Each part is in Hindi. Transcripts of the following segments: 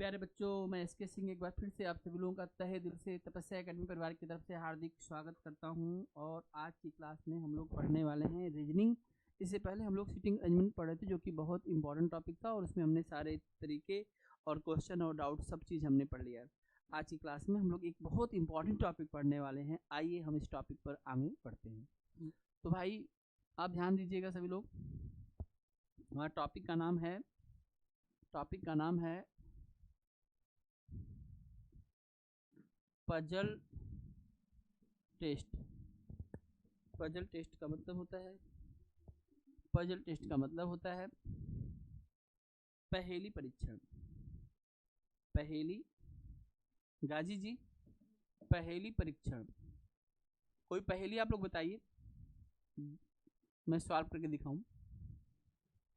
प्यारे बच्चों, मैं एसके सिंह एक बार फिर से आप सभी लोगों का तहे दिल से तपस्या एकेडमी परिवार की तरफ से हार्दिक स्वागत करता हूं। और आज की क्लास में हम लोग पढ़ने वाले हैं रीजनिंग। इससे पहले हम लोग सिटिंग अरेंजमेंट पढ़ रहे थे, जो कि बहुत इंपॉर्टेंट टॉपिक था और उसमें हमने सारे तरीके और क्वेश्चन और डाउट सब चीज़ हमने पढ़ लिया है। आज की क्लास में हम लोग एक बहुत इंपॉर्टेंट टॉपिक पढ़ने वाले हैं। आइए हम इस टॉपिक पर आगे बढ़ते हैं। तो भाई आप ध्यान दीजिएगा सभी लोग। हमारा टॉपिक का नाम है पजल टेस्ट। पजल टेस्ट का मतलब होता है पहेली परीक्षण। पहेली गाजी जी, पहेली परीक्षण। कोई पहेली आप लोग बताइए, मैं सॉल्व करके दिखाऊं।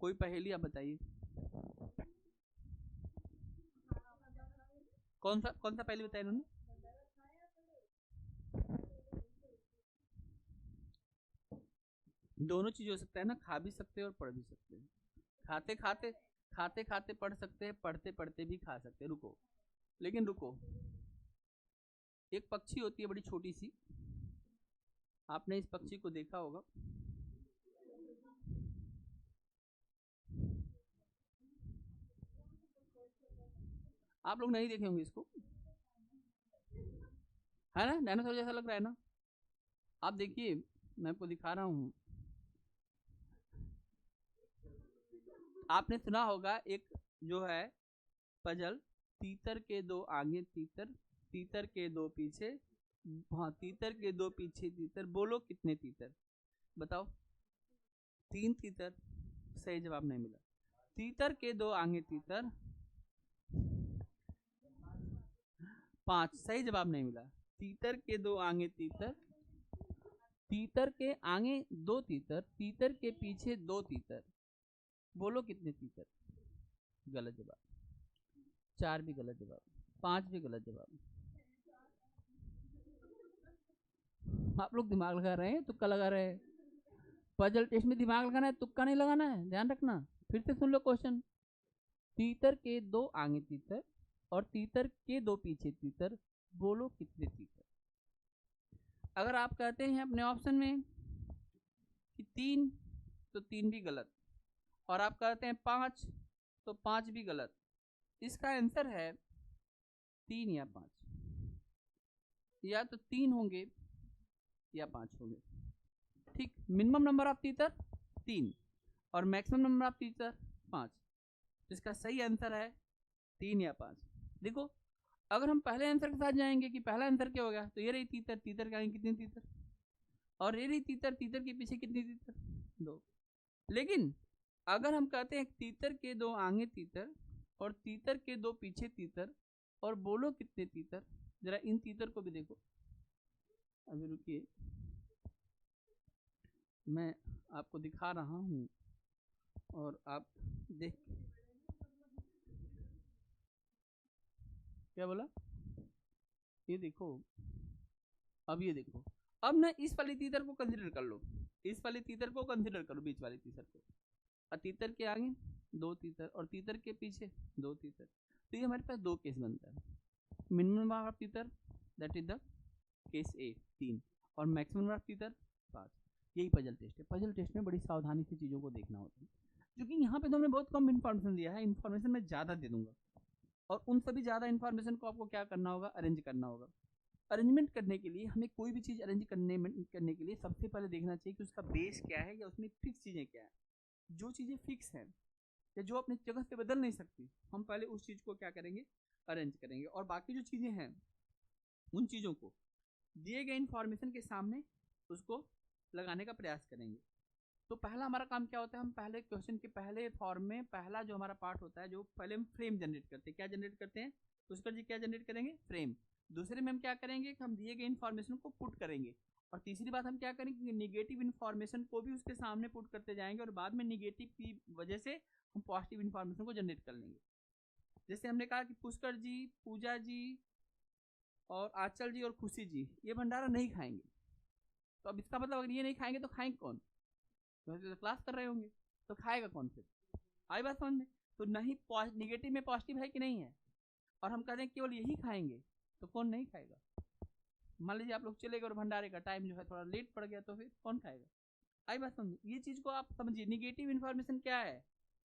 कोई पहेली आप बताइए। कौन सा पहेली बताया इन्होंने? दोनों चीज हो सकता है ना, खा भी सकते हैं और पढ़ भी सकते हैं। खाते खाते पढ़ सकते हैं, पढ़ते पढ़ते भी खा सकते हैं। रुको, एक पक्षी होती है बड़ी छोटी सी, आपने इस पक्षी को देखा होगा। आप लोग नहीं देखे होंगे इसको, है ना? डायनासोर जैसा लग रहा है ना। आप देखिए, मैं आपको दिखा रहा हूं। आपने सुना होगा एक जो है पजल, तीतर के दो आगे तीतर, तीतर के दो पीछे, हाँ तीतर के दो पीछे तीतर, बोलो कितने तीतर? बताओ। 3 तीतर। सही जवाब नहीं मिला। तीतर के दो आगे तीतर, 5। सही जवाब नहीं मिला। तीतर के दो आगे तीतर, तीतर के आगे 2 तीतर, तीतर के पीछे 2 तीतर, बोलो कितने तीतर? गलत जवाब। 4 भी गलत जवाब, 5 भी गलत जवाब। आप लोग दिमाग लगा रहे हैं, तुक्का लगा रहे हैं। पजल टेस्ट में दिमाग लगाना है, तुक्का नहीं लगाना है, ध्यान रखना। फिर से सुन लो क्वेश्चन। तीतर के 2 आगे तीतर और तीतर के 2 पीछे तीतर, बोलो कितने तीतर? अगर आप कहते हैं अपने ऑप्शन में कि 3, तो 3 भी गलत, और आप कहते हैं 5, तो 5 भी गलत। इसका आंसर है 3 या 5। या तो 3 होंगे या 5 होंगे। ठीक, मिनिमम नंबर ऑफ तीतर 3 और मैक्सिमम नंबर ऑफ तीतर 5। इसका सही आंसर है 3 या 5। देखो, अगर हम पहले आंसर के साथ जाएंगे कि पहला आंसर क्या हो गया, तो ये रही तीतर, तीतर के आगे कितनी तीतर, और ये रही तीतर, तीतर के पीछे कितनी तीतर, 2। लेकिन अगर हम कहते हैं तीतर के 2 आगे तीतर और तीतर के 2 पीछे तीतर, और बोलो कितने तीतर, जरा इन तीतर को भी देखो। अभी रुकिए, मैं आपको दिखा रहा हूं और आप देख। क्या बोला? ये देखो, अब ये देखो। अब ना इस वाली तीतर को कंसीडर कर लो, इस वाली तीतर को कंसीडर करो, बीच वाली तीतर को। और तीतर के आगे 2 तीतर और तीतर के पीछे 2 तीतर, तो ये हमारे पास 2 केस बनता है। मिनिमम ऑफ तीतर दैट इज द केस ए 3, और मैक्सिमम ऑफ तीतर 5। यही पजल टेस्ट है। पजल टेस्ट में बड़ी सावधानी से चीज़ों को देखना होता है, क्योंकि यहाँ पे तो हमने बहुत कम इन्फॉर्मेशन दिया है। इन्फॉर्मेशन मैं ज़्यादा दे दूंगा, और उन सभी ज़्यादा इन्फॉर्मेशन को आपको क्या करना होगा? अरेंज करना होगा। अरेंजमेंट करने के लिए, हमें कोई भी चीज़ अरेंज करने के लिए सबसे पहले देखना चाहिए कि उसका बेस क्या है, या उसमें फिक्स चीज़ें क्या है। जो चीज़ें फिक्स हैं या जो अपनी जगह से बदल नहीं सकती, हम पहले उस चीज़ को क्या करेंगे? अरेंज करेंगे। और बाकी जो चीज़ें हैं, उन चीज़ों को दिए गए इन्फॉर्मेशन के सामने उसको लगाने का प्रयास करेंगे। तो पहला हमारा काम क्या होता है? हम पहले क्वेश्चन के पहले फॉर्म में पहला जो हमारा पार्ट होता है, जो पहले हम फ्रेम जनरेट करते हैं। क्या जनरेट करते हैं? पुष्कर जी क्या जनरेट करेंगे? फ्रेम। दूसरे में हम क्या करेंगे कि हम दिए गए इन्फॉर्मेशन को पुट करेंगे। और तीसरी बात हम क्या करेंगे? निगेटिव इन्फॉर्मेशन को भी उसके सामने पुट करते जाएंगे, और बाद में निगेटिव की वजह से हम पॉजिटिव इन्फॉर्मेशन को जनरेट कर लेंगे। जैसे हमने कहा कि पुष्कर जी, पूजा जी और आंचल जी और खुशी जी ये भंडारा नहीं खाएंगे, तो अब इसका मतलब अगर ये नहीं खाएंगे तो खाएंगे कौन? तो क्लास कर रहे होंगे, तो खाएगा कौन फिर? आई बात समझ में? तो नहीं, निगेटिव में पॉजिटिव है कि नहीं है? और हम कह दें केवल यही खाएंगे तो कौन नहीं खाएगा। मान लीजिए आप लोग चले गए और भंडारे का टाइम जो है थोड़ा लेट पड़ गया तो फिर कौन खाएगा। आई बात समझ, ये चीज को आप समझिए। निगेटिव इन्फॉर्मेशन क्या है,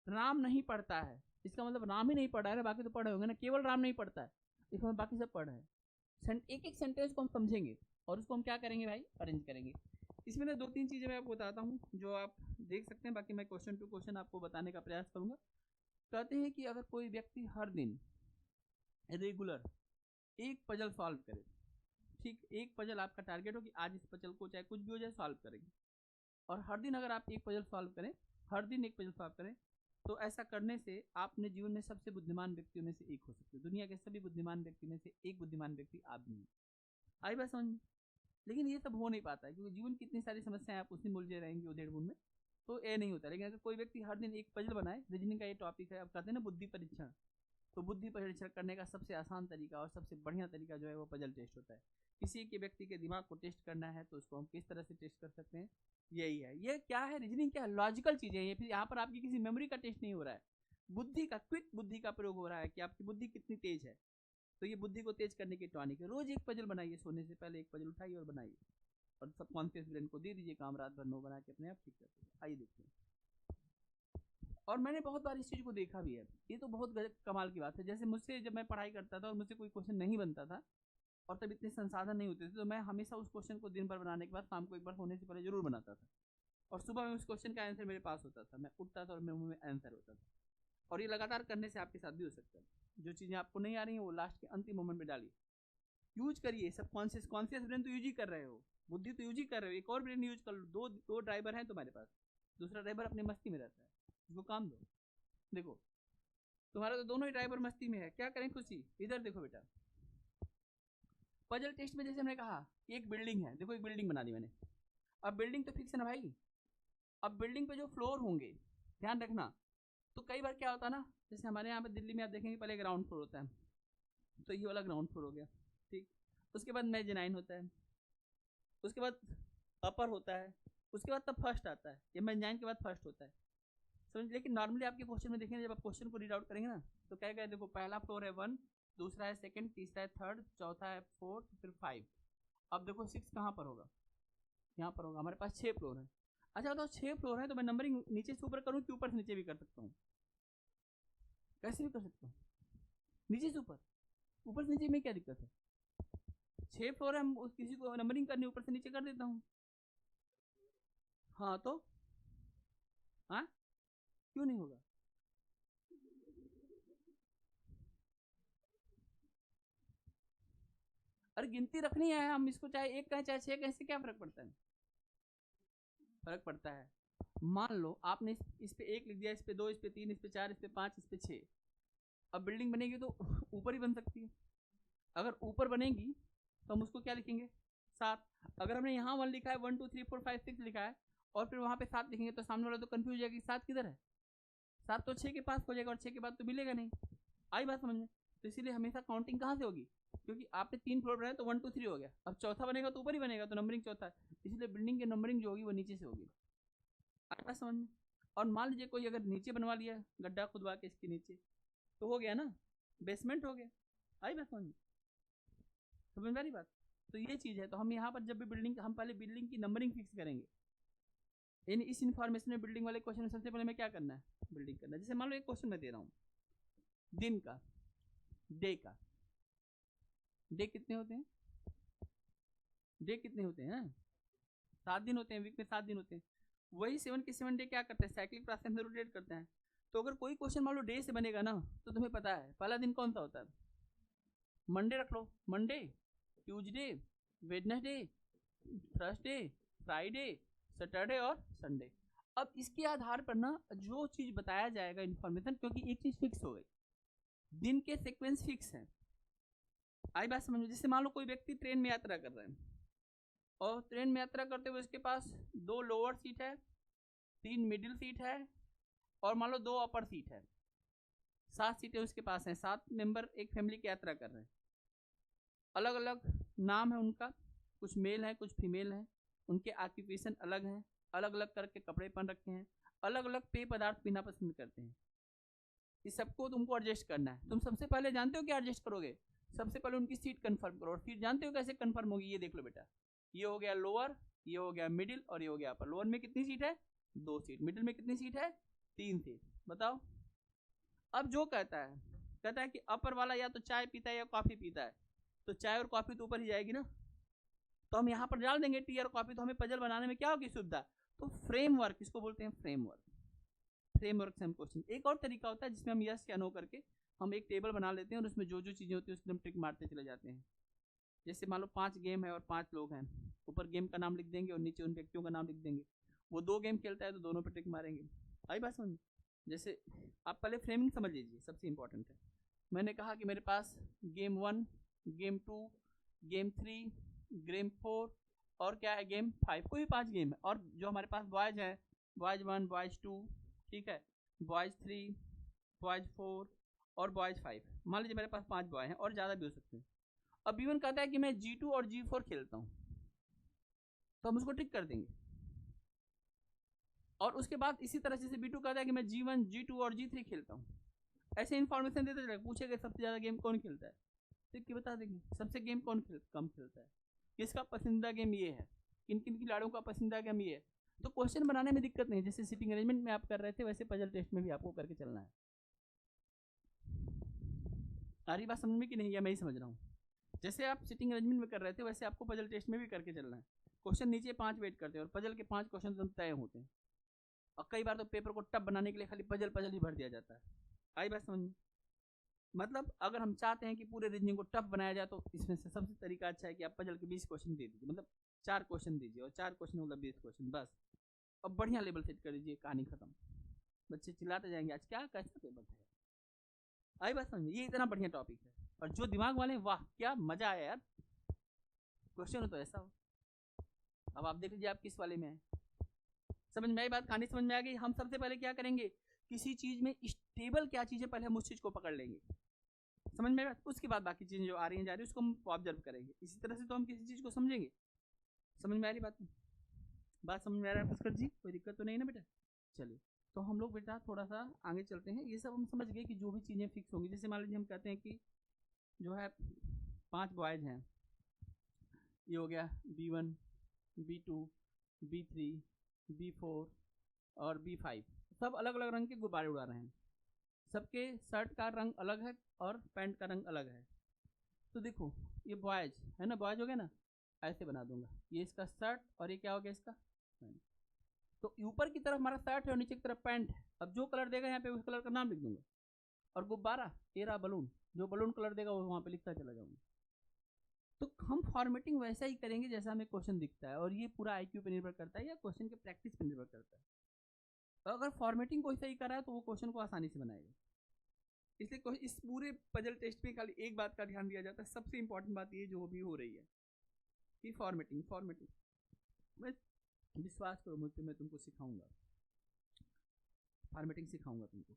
राम नहीं पढ़ता है इसका मतलब राम ही नहीं पढ़ा है, बाकी तो पढ़े होंगे ना, केवल राम नहीं पढ़ता है इसका मतलब बाकी सब पढ़ रहे हैं। एक एक सेंटेंस को हम समझेंगे और उसको हम क्या करेंगे भाई, अरेंज करेंगे। इसमें ना 2-3 चीजें मैं आपको बताता हूँ जो आप देख सकते हैं, बाकी मैं क्वेश्चन टू क्वेश्चन आपको बताने का प्रयास करूंगा। कहते हैं कि अगर कोई व्यक्ति हर दिन रेगुलर एक पजल सॉल्व करे, ठीक, एक पजल आपका टारगेट हो कि आज इस पजल को चाहे कुछ भी हो जाए सॉल्व करेंगे, और हर दिन अगर आप एक पजल सॉल्व करें, हर दिन एक पजल सॉल्व करें, तो ऐसा करने से आप अपने जीवन में सबसे बुद्धिमान व्यक्तियों में से एक हो सकते हो। दुनिया के सभी बुद्धिमान व्यक्ति में से एक बुद्धिमान व्यक्ति आप भी हैं। आई बात समझ में। लेकिन ये सब हो नहीं पाता है क्योंकि जीवन की इतनी सारी समस्याएं, आप उसी मुलझे रहेंगे उधेड़ बुन में, तो ये नहीं होता। लेकिन अगर कोई व्यक्ति हर दिन एक पजल बनाए, रीजनिंग का ये टॉपिक है, अब कहते हैं ना बुद्धि परीक्षण, तो बुद्धि परीक्षण करने का सबसे आसान तरीका और सबसे बढ़िया तरीका जो है वो पजल टेस्ट होता है। किसी के व्यक्ति के दिमाग को टेस्ट करना है तो उसको हम किस तरह से टेस्ट कर सकते हैं, यही है। ये क्या है, रीजनिंग क्या है, लॉजिकल चीजें हैं ये। फिर यहाँ पर आपकी किसी मेमोरी का टेस्ट नहीं हो रहा है, बुद्धि का, क्विक बुद्धि का प्रयोग हो रहा है कि आपकी बुद्धि कितनी तेज है। तो ये बुद्धि को तेज करने की टॉनिक है। रोज एक पजल बनाइए, सोने से पहले एक पजल उठाइए और बनाइए, और सब कॉन्शियस ब्रेन को दे दीजिए काम, रात भर 9 बना के अपने आप ठीक कर दीजिए। आइए देखते हैं। और मैंने बहुत बार इस चीज को देखा भी है, ये तो बहुत कमाल की बात है। जैसे मुझसे जब मैं पढ़ाई करता था और मुझसे कोई क्वेश्चन नहीं बनता था और तब इतने संसाधन नहीं होते थे, तो मैं हमेशा उस क्वेश्चन को दिन भर बनाने के बाद शाम को एक बार सोने से पहले जरूर बनाता था, और सुबह में उस क्वेश्चन का आंसर मेरे पास होता था, मैं उठता था और मेरे मुंह में आंसर होता था। और ये लगातार करने से आपके साथ भी हो सकता है। जो चीजें आपको नहीं आ रही हैं वो लास्ट के अंतिम मोमेंट में डालिए, यूज करिए। सब कॉन्शियस ब्रेन तो यूज ही कर रहे हो, बुद्धि तो यूज ही कर रहे हो, एक और ब्रेन यूज कर लो। दो ड्राइवर हैं तुम्हारे पास, दूसरा ड्राइवर अपनी मस्ती में रहता है, उसको काम दो। देखो तुम्हारा तो दोनों ही ड्राइवर मस्ती में है, क्या करें खुशी। इधर देखो बेटा, पजल टेस्ट में जैसे हमने कहा एक बिल्डिंग है, देखो एक बिल्डिंग बना दी मैंने। अब बिल्डिंग तो फिक्स है ना भाई, अब बिल्डिंग पे जो फ्लोर होंगे ध्यान रखना। तो कई बार क्या होता है ना, जैसे हमारे यहाँ पे दिल्ली में आप देखेंगे पहले ग्राउंड फ्लोर होता है, तो ये वाला ग्राउंड फ्लोर हो गया, ठीक। उसके बाद मेजनाइन होता है, उसके बाद अपर होता है, उसके बाद तब फर्स्ट आता है, ये मेजनाइन के बाद फर्स्ट होता है, समझ। लेकिन नॉर्मली आपके क्वेश्चन में देखेंगे, जब आप क्वेश्चन को रीड आउट करेंगे ना, तो क्या क्या देखो, पहला फ्लोर है 1, दूसरा है 2, तीसरा है 3, चौथा है 4, फिर 5। अब देखो 6 कहाँ पर होगा, यहाँ पर होगा। हमारे पास 6 फ्लोर है। अच्छा तो 6 फ्लोर है तो मैं नंबरिंग नीचे से ऊपर करूँ कि ऊपर से नीचे भी कर सकता हूँ, कैसे भी कर सकता हूँ, नीचे से ऊपर, ऊपर से नीचे में क्या दिक्कत है। 6 फ्लोर है, हम किसी को नंबरिंग करनी ऊपर से नीचे कर देता हूँ। हाँ तो हाँ क्यों नहीं होगा। अरे गिनती रखनी है, हम इसको चाहे 1 कहें चाहे 6 कहें, इससे क्या फर्क पड़ता है, फर्क पड़ता है। मान लो आपने इस पे 1 लिख दिया, इस पे 2, इस पे 3, इस पे 4, इस पे 5, इस पे 6। अब बिल्डिंग बनेगी तो ऊपर ही बन सकती है। अगर ऊपर बनेगी तो हम उसको क्या लिखेंगे, 7। अगर हमने यहाँ 1 लिखा है, 1 2 3 4 5 6 लिखा है, और फिर वहाँ पे 7 लिखेंगे तो सामने वाला तो कंफ्यूज हो जाएगा कि 7 किधर है। 7 तो 6 के पास हो जाएगा और 6 के बाद तो मिलेगा नहीं। आई बात समझ में। तो इसीलिए हमेशा काउंटिंग कहाँ से होगी, क्योंकि आपने 3 फ्लोर बनाया तो 1 2 3 हो गया, अब चौथा बनेगा तो ऊपर ही बनेगा, तो नंबरिंग चौथा है, इसलिए बिल्डिंग की नंबरिंग जो होगी वो नीचे से होगी। आई बात समझ में। और मान लीजिए कोई अगर नीचे बनवा लिया, गड्ढा खुदवा के इसके नीचे, तो हो गया ना, बेसमेंट हो गया। आई बात समझ में, समझ में आ रही बात। तो ये चीज़ है। तो हम यहाँ पर जब भी बिल्डिंग, हम पहले बिल्डिंग की नंबरिंग फिक्स करेंगे। इन इस इन्फॉर्मेशन में बिल्डिंग वाले क्वेश्चन में सबसे पहले मैं क्या करना है, बिल्डिंग करना है। जैसे मान लो एक क्वेश्चन मैं दे रहा हूँ, दिन का, डे का, डे कितने होते हैं, डे कितने होते हैं, 7 दिन होते हैं, वीक में 7 दिन होते हैं। वही 7 के 7 डे क्या करते हैं, साइक्लिक प्रोसेस में रोटेट करते हैं। तो अगर कोई क्वेश्चन मान लो डे से बनेगा ना, तो तुम्हें पता है पहला दिन कौन सा होता है, मंडे रख लो, Monday, Tuesday, Wednesday, Thursday, Friday, Saturday और संडे। अब इसके आधार पर ना जो चीज बताया जाएगा इन्फॉर्मेशन, क्योंकि एक चीज फिक्स हो गई, दिन के सीक्वेंस फिक्स है। आई बात समझ में। जैसे मान लो कोई व्यक्ति ट्रेन में यात्रा कर रहे हैं, और ट्रेन में यात्रा करते हुए उसके पास 2 लोअर सीट है, 3 मिडिल सीट है, और मान लो 2 अपर सीट है, 7 सीटें उसके पास हैं। 7 मेंबर एक फैमिली की यात्रा कर रहे हैं, अलग अलग नाम है उनका, कुछ मेल है कुछ फीमेल है, उनके ऑक्यूपेशन अलग हैं, अलग अलग करके कपड़े पहन रखे हैं, अलग अलग पेय पदार्थ पीना पसंद करते हैं। इस सबको तुमको एडजस्ट करना है। तुम सबसे पहले जानते हो क्या एडजस्ट करोगे? सबसे पहले उनकी सीट कंफर्म करो, और फिर जानते हो कैसे कंफर्म होगी, ये देख लो बेटा। ये हो गया लोअर, ये हो गया मिडिल, और ये हो गया अपर। लोअर में कितनी सीट है? 2 सीट। मिडिल में कितनी सीट है? 3 सीट। बताओ। अब जो कहता है कि अपर वाला या तो चाय पीता है या कॉफी पीता है, तो चाय और कॉफी तो ऊपर ही जाएगी ना, तो हम यहाँ पर डाल देंगे टी और कॉफी, तो हमें पजल बनाने में क्या होगी? सुविधा। तो फ्रेमवर्क, इसको बोलते हैं फ्रेमवर्क। फ्रेमवर्क से हम क्वेश्चन। एक और तरीका होता है जिसमें हम यस या नो करके हम एक टेबल बना लेते हैं, और उसमें जो जो चीजें होती है उसको हम टिक मारते चले जाते हैं। जैसे मान लो 5 गेम है और 5 लोग हैं, ऊपर गेम का नाम लिख देंगे और नीचे उन व्यक्तियों का नाम लिख देंगे। वो 2 गेम खेलता है तो दोनों पे टिक मारेंगे। आई बात समझ? जैसे आप पहले फ्रेमिंग समझ लीजिए, सबसे इंपॉर्टेंट है। मैंने कहा कि मेरे पास गेम 1, गेम 2, गेम 3, गेम 4 और क्या है, गेम 5। कोई भी 5 गेम है, और जो हमारे पास बॉयज है, बॉयज 1, बॉयज 2, ठीक है, बॉयज 3, बॉयज 4 और बॉयज 5। मान लीजिए मेरे पास 5 बॉय हैं, और ज़्यादा भी हो सकते हैं। अब B1 कहता है कि मैं G2 और G4 खेलता हूँ, तो हम उसको टिक कर देंगे। और उसके बाद इसी तरह से B2 कहता है कि मैं G1, G2 और G3 खेलता हूँ। ऐसे इन्फॉर्मेशन देते चलेगा। पूछेगा सबसे ज़्यादा गेम कौन खेलता है, टिक के बता देंगे। सबसे गेम कम खेलता है, किसका पसंदीदा गेम ये है, किन किन खिलाड़ियों का पसंदीदा गेम ये है। तो क्वेश्चन बनाने में दिक्कत नहीं, जैसे सिटिंग अरेंजमेंट में आप कर रहे थे, वैसे पजल टेस्ट में भी आपको करके चलना है। आ रही बात समझ में कि नहीं, या मैं ही समझ रहा हूँ? जैसे आप सिटिंग अरेंजमेंट में कर रहे थे, वैसे आपको पजल टेस्ट में भी करके चलना है। क्वेश्चन नीचे 5 वेट करते हैं, और पजल के 5 क्वेश्चन तय होते हैं। और कई बार तो पेपर को टफ बनाने के लिए खाली पजल ही भर दिया जाता है। आई बात समझ में? मतलब अगर हम चाहते हैं कि पूरे रीजनिंग को टफ बनाया जाए, तो इसमें से सबसे तरीका अच्छा है कि आप पजल के 20 क्वेश्चन दे दीजिए, मतलब 4 क्वेश्चन दीजिए, और 4 क्वेश्चन मतलब 20 क्वेश्चन बस। अब बढ़िया लेवल सेट कर दीजिए, कहानी खत्म। बच्चे चिल्लाते जाएंगे आज क्या कैसा पेपर था। आई बात समझ में? ये इतना बढ़िया टॉपिक है, और जो दिमाग वाले, वाह क्या मजा आया यार। क्वेश्चन हो तो ऐसा हो। अब आप देख लीजिए आप किस वाले में है। समझ में आई बात? कहानी समझ में आ गई? हम सबसे पहले क्या करेंगे, किसी चीज में स्टेबल क्या चीज है, पहले हम उस चीज को पकड़ लेंगे। समझ में? उसके बाद बाकी चीजें जो आ रही हैं जा रही है उसको हम ऑब्जर्व करेंगे। इसी तरह से तो हम किसी चीज को समझेंगे। समझ में आ रही बात समझ में आ रहा है पुष्कर जी? कोई दिक्कत तो नहीं ना बेटा? चलिए, तो हम लोग बेटा थोड़ा सा आगे चलते हैं। ये सब हम समझ गए कि जो भी चीज़ें फिक्स होंगी, जैसे मान लीजिए हम कहते हैं कि जो है 5 बॉयज हैं, ये हो गया B1, B2, B3, B4 और B5। सब अलग अलग रंग के गुब्बारे उड़ा रहे हैं, सबके शर्ट का रंग अलग है और पैंट का रंग अलग है। तो देखो ये बॉयज है ना, बॉयज हो गया ना, ऐसे बना दूंगा। ये इसका शर्ट और ये क्या हो गया इसका पैंट। तो ऊपर की तरफ हमारा शर्ट है और नीचे की तरफ पैंट है। अब जो कलर देगा यहाँ पे उस कलर का नाम लिख दूंगा। और गुब्बारा तेरा बलून, जो बलून कलर देगा वो वहाँ पे लिखता चला जाऊंगा। तो हम फॉर्मेटिंग वैसा ही करेंगे जैसा हमें क्वेश्चन दिखता है, और ये पूरा IQ पे निर्भर करता है या क्वेश्चन के प्रैक्टिस पे निर्भर करता है। तो अगर फॉर्मेटिंग कोई सही करा है तो वो क्वेश्चन को आसानी से बनाएगा। इसलिए इस पूरे पजल टेस्ट में खाली एक बात का ध्यान दिया जाता है, सबसे इंपॉर्टेंट बात ये जो भी हो रही है कि फॉर्मेटिंग। मैं विश्वास करो मुझ पर, मैं तुमको सिखाऊंगा, फॉर्मेटिंग सिखाऊंगा तुमको।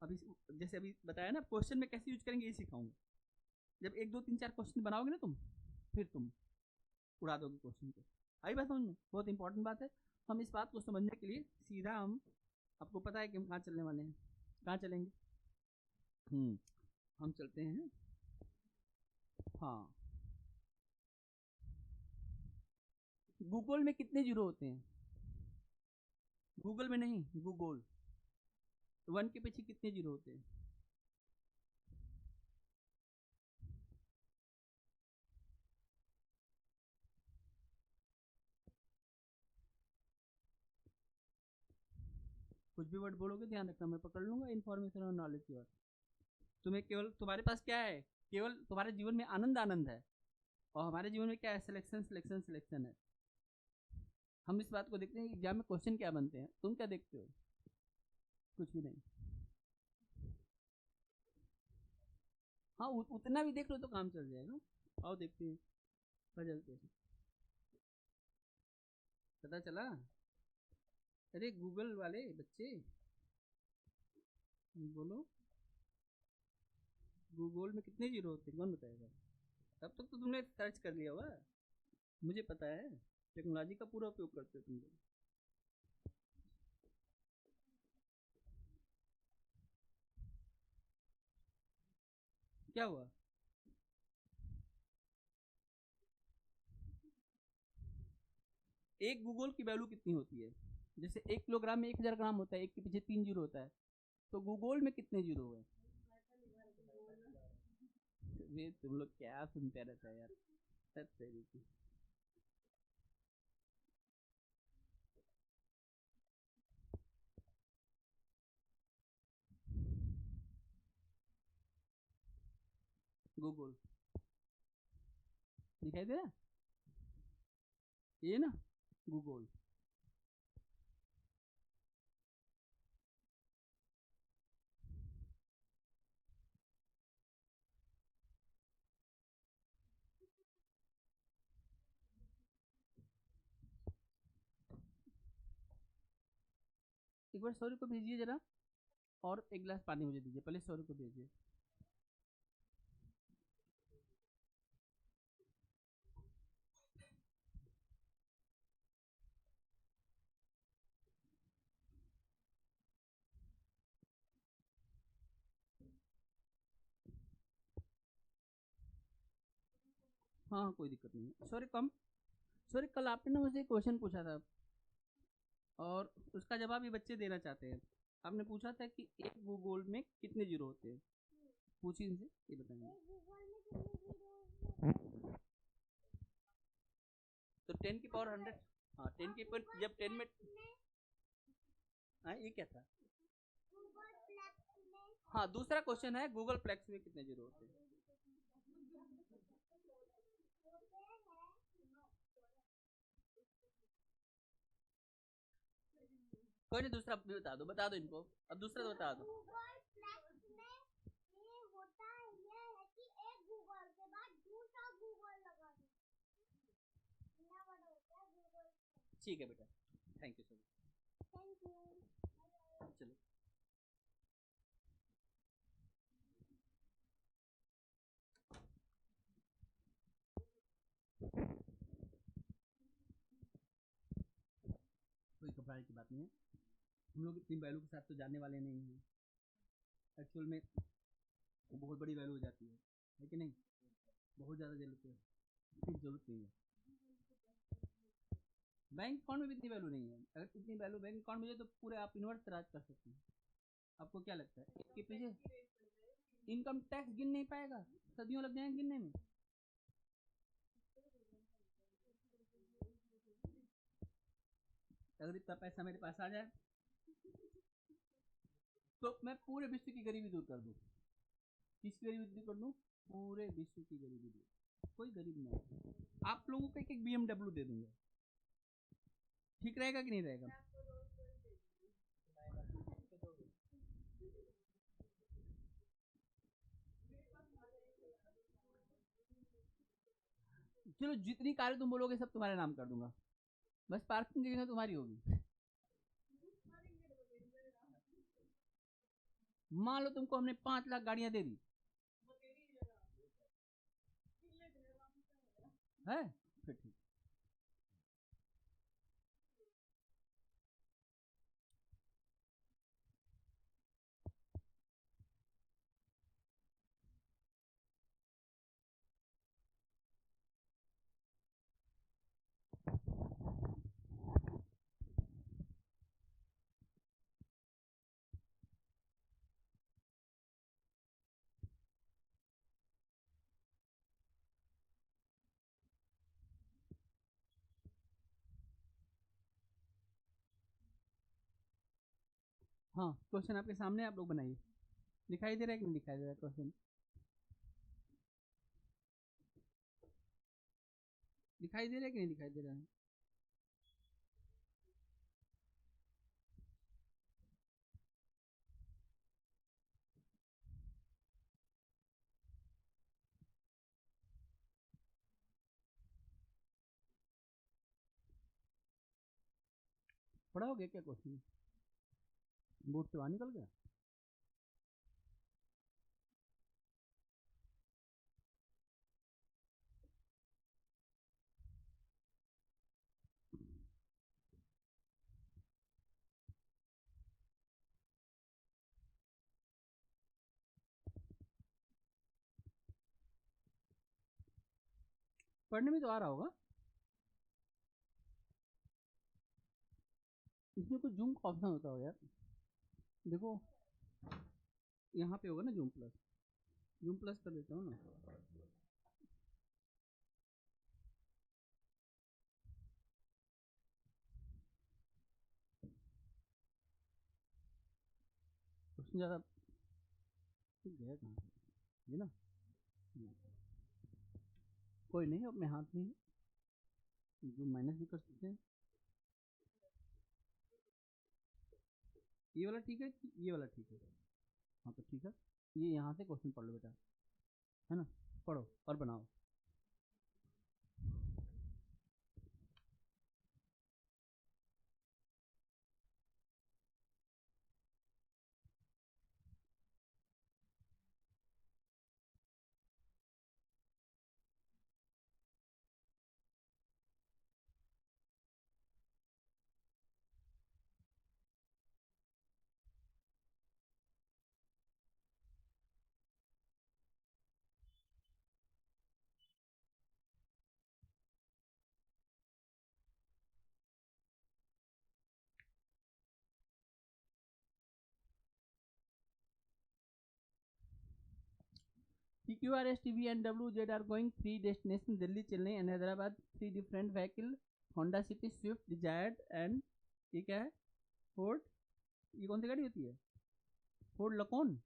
अभी जैसे अभी बताया ना, क्वेश्चन में कैसे यूज करेंगे ये सिखाऊंगा। जब 1 2 3 4 क्वेश्चन बनाओगे ना तुम, फिर तुम उड़ा दोगे क्वेश्चन को। आई बात समझ में? बहुत इंपॉर्टेंट बात है। हम इस बात को समझने के लिए सीधा हम, आपको पता है कि हम कहाँ चलने वाले हैं, कहाँ चलेंगे? हम चलते हैं, हाँ, गूगल में कितने जीरो होते हैं? गूगल में नहीं, गूगल 1 के पीछे कितने जीरो होते हैं? कुछ भी वर्ड बोलोगे ध्यान रखना, मैं पकड़ लूंगा इन्फॉर्मेशन और नॉलेज की बात। तुम्हें केवल, तुम्हारे पास क्या है, केवल तुम्हारे जीवन में आनंद है, और हमारे जीवन में क्या है, सिलेक्शन है। हम इस बात को देखते हैं कि एग्जाम में क्वेश्चन क्या बनते हैं। तुम क्या देखते हो? कुछ भी नहीं। हाँ उतना भी देख लो तो काम चल जाएगा। आओ देखते हैं, बदलते हैं, पता चला? अरे गूगल वाले बच्चे बोलो, गूगल में कितने जीरो होते हैं कौन बताएगा? तब तक तो तुमने सर्च कर लिया होगा, मुझे पता है, टेक्नोलॉजी का पूरा उपयोग करते हो तुम लोग। क्या हुआ? एक गूगल की वैल्यू कितनी होती है? जैसे 1 किलोग्राम में 1000 ग्राम होता है, एक के पीछे 3 जीरो होता है, तो गूगल में कितने जीरो है? वे तुम लोग क्या सुनते रहता है यार, सच है। गूगल दिखाई दे रहा है? ये ना गूगल। एक बार सौरभ को भेजिए जरा, और एक गिलास पानी मुझे दीजिए, पहले सौरभ को भेजिए। हाँ कोई दिक्कत नहीं है। सॉरी कल आपने ना मुझसे क्वेश्चन पूछा था, और उसका जवाब ये बच्चे देना चाहते हैं। आपने पूछा था कि एक गूगल में कितने जीरो होते हैं, पूछिए इनसे, ये बताएंगे। तो 10 की पावर 100। हाँ 10 की पावर, जब 10 में, हाँ ये क्या था? हाँ दूसरा क्वेश्चन है गूगल प्लेक्स में कितने जीरो होते हैं। कोई नहीं, दूसरा भी बता दो इनको, अब दूसरा तो बता दो। ठीक है बेटा, थैंक यू सो मच। चलो कोई घबराने की बात नहीं है, हम लोग इतनी वैल्यू के साथ तो जाने वाले नहीं हैं। एक्चुअल में वो बहुत बड़ी वैल्यू हो जाती है कि नहीं? बहुत ज़्यादा जरूरत है, इतनी जरूरत नहीं है। बैंक अकाउंट में भी इतनी वैल्यू नहीं है। अगर इतनी वैल्यू बैंक अकाउंट में है तो पूरे आप यूनिवर्स राज कर सकते हैं। आपको क्या लगता है इसके पीछे इनकम टैक्स गिन नहीं पाएगा? सदियों लग जाएंगे गिनने में। अगर इतना पैसा मेरे पास आ जाए तो मैं पूरे विश्व की गरीबी दूर कर दूँ। किसकी गरीबी दूर कर दूँ? पूरे विश्व की गरीबी दूर, कोई गरीब नहीं है। आप लोगों को एक एक BMW दे दूंगा, ठीक रहेगा कि नहीं रहेगा? चलो जितनी कारें तुम बोलोगे सब तुम्हारे नाम कर दूंगा, बस पार्किंग की जगह तुम्हारी होगी। मान लो तुमको हमने 5 लाख गाड़ियां दे दी है, फिर ठीक। हाँ क्वेश्चन आपके सामने, आप लोग बनाइए। दिखाई दे रहा है कि नहीं दिखाई दे रहा है क्वेश्चन? दिखाई दे रहा है कि नहीं दिखाई दे रहा है? पढ़ा हो गया क्या क्वेश्चन? बोर्ड से बाहर निकल गया? पढ़ने में तो आ रहा होगा। इसमें कुछ जूम का ऑप्शन होता होगा यार, देखो यहाँ पे होगा ना जूम प्लस कर देता हूँ ना। उसमें ज़्यादा गया कहाँ ये ना, कोई नहीं अपने हाथ में जो माइनस भी कर सकते हैं। ये वाला ठीक है कि ये वाला ठीक है? हाँ तो ठीक है, ये यहाँ से क्वेश्चन पढ़ लो बेटा, है ना, पढ़ो और बनाओ। PQRS TV and WZ are going 3 destinations, Delhi, Chennai and Hyderabad, 3 different vehicle, Honda City, Swift, Desire and ये क्या है, फोर्ड, ये कौन सी गाड़ी होती है, फोर्ड लकोन,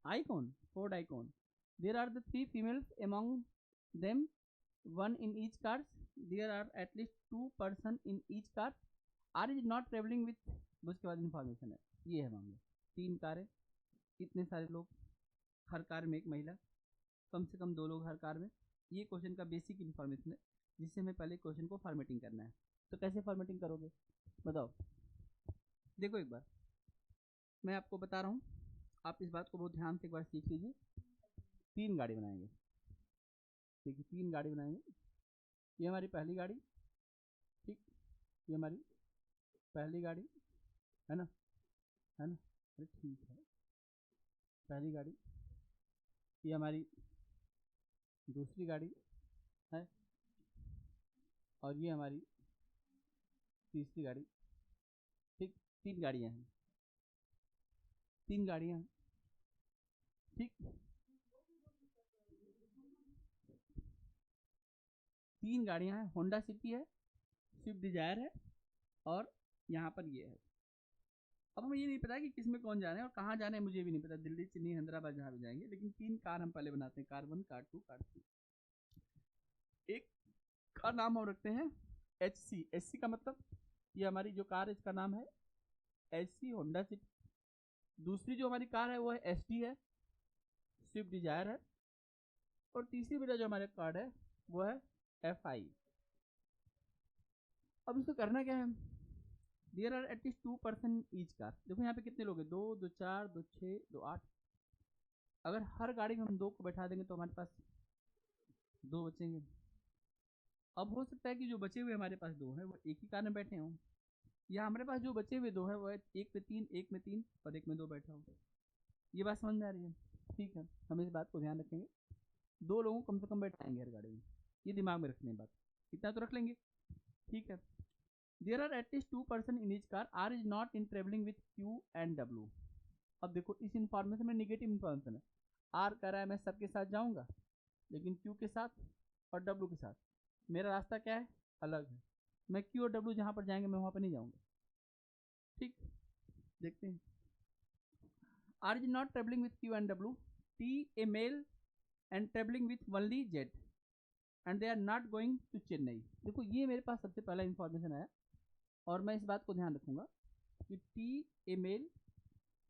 Ikon, Ford Ikon. There are the 3 females among them, 1 in each car. There are at least 2 person in each car. R is not traveling with, उसके बाद इंफॉर्मेशन है, ये है मामला, 3 कारें, इतने सारे लोग, हर कार में एक महिला, कम से कम 2 लोग हर कार में। ये क्वेश्चन का बेसिक इन्फॉर्मेशन है, जिससे हमें पहले क्वेश्चन को फॉर्मेटिंग करना है। तो कैसे फॉर्मेटिंग करोगे बताओ। देखो एक बार मैं आपको बता रहा हूँ, आप इस बात को बहुत ध्यान से एक बार सीख लीजिए। 3 गाड़ी बनाएंगे, देखिए 3 गाड़ी बनाएंगे। ये हमारी पहली गाड़ी, ठीक, ये हमारी पहली गाड़ी है ना, है ना, अरे ठीक है, पहली गाड़ी, ये हमारी दूसरी गाड़ी है, और ये हमारी तीसरी गाड़ी, ठीक, 3 गाड़ियाँ हैं, 3 गाड़ियाँ हैं, ठीक, 3 गाड़ियाँ हैं, होंडा सिटी है, स्विफ्ट डिजायर है, और यहाँ पर ये है। अब हमें ये नहीं पता कि किस में कौन जाना है और कहाँ जाना है, मुझे भी नहीं पता, दिल्ली, चेन्नई, हैदराबाद जहाँ भी जाएंगे, लेकिन 3 कार हम पहले बनाते हैं, कार 1, कार 2, कार 3। एक का नाम हम रखते हैं HC, HC का मतलब ये हमारी जो कार है इसका नाम है HC होंडा सिटी। दूसरी जो हमारी कार है वो है ST है, स्विफ्ट डिजायर है, और तीसरी बेटा जो हमारे कार है वो है FI। अब इसको करना क्या है, there are at least 2 person each car. देखो यहाँ पे कितने लोग हैं, 2, 2, 4, 2, 6, 2, 8। अगर हर गाड़ी में हम 2 को बैठा देंगे तो हमारे पास 2 बचेंगे। अब हो सकता है कि जो बचे हुए हमारे पास 2 हैं वो एक ही कार में बैठे हों, या हमारे पास जो बचे हुए 2 हैं वो एक में 3, एक में 3 और एक में 2 बैठा हो। ये बात समझ में आ रही है? ठीक है, हम इस बात को ध्यान रखेंगे, 2 लोगों को कम से कम बैठाएंगे हर गाड़ी में, ये दिमाग में रखने बात, इतना तो रख लेंगे, ठीक है। There are at least 2 person in each car, R is not in travelling with Q and W। अब देखो इस इंफॉर्मेशन में निगेटिव इंफॉर्मेशन है, आर कह रहा है मैं सबके साथ जाऊंगा, लेकिन Q के साथ और W के साथ मेरा रास्ता क्या है, अलग है, मैं Q और W जहाँ पर जाएंगे मैं वहाँ पर नहीं जाऊँगा, ठीक, देखते हैं। R is not travelling with Q and W, T a male and travelling with only Z and they are not going to Chennai. देखो ये मेरे पास सबसे पहला इंफॉर्मेशन आया, और मैं इस बात को ध्यान रखूंगा कि T ए मेल,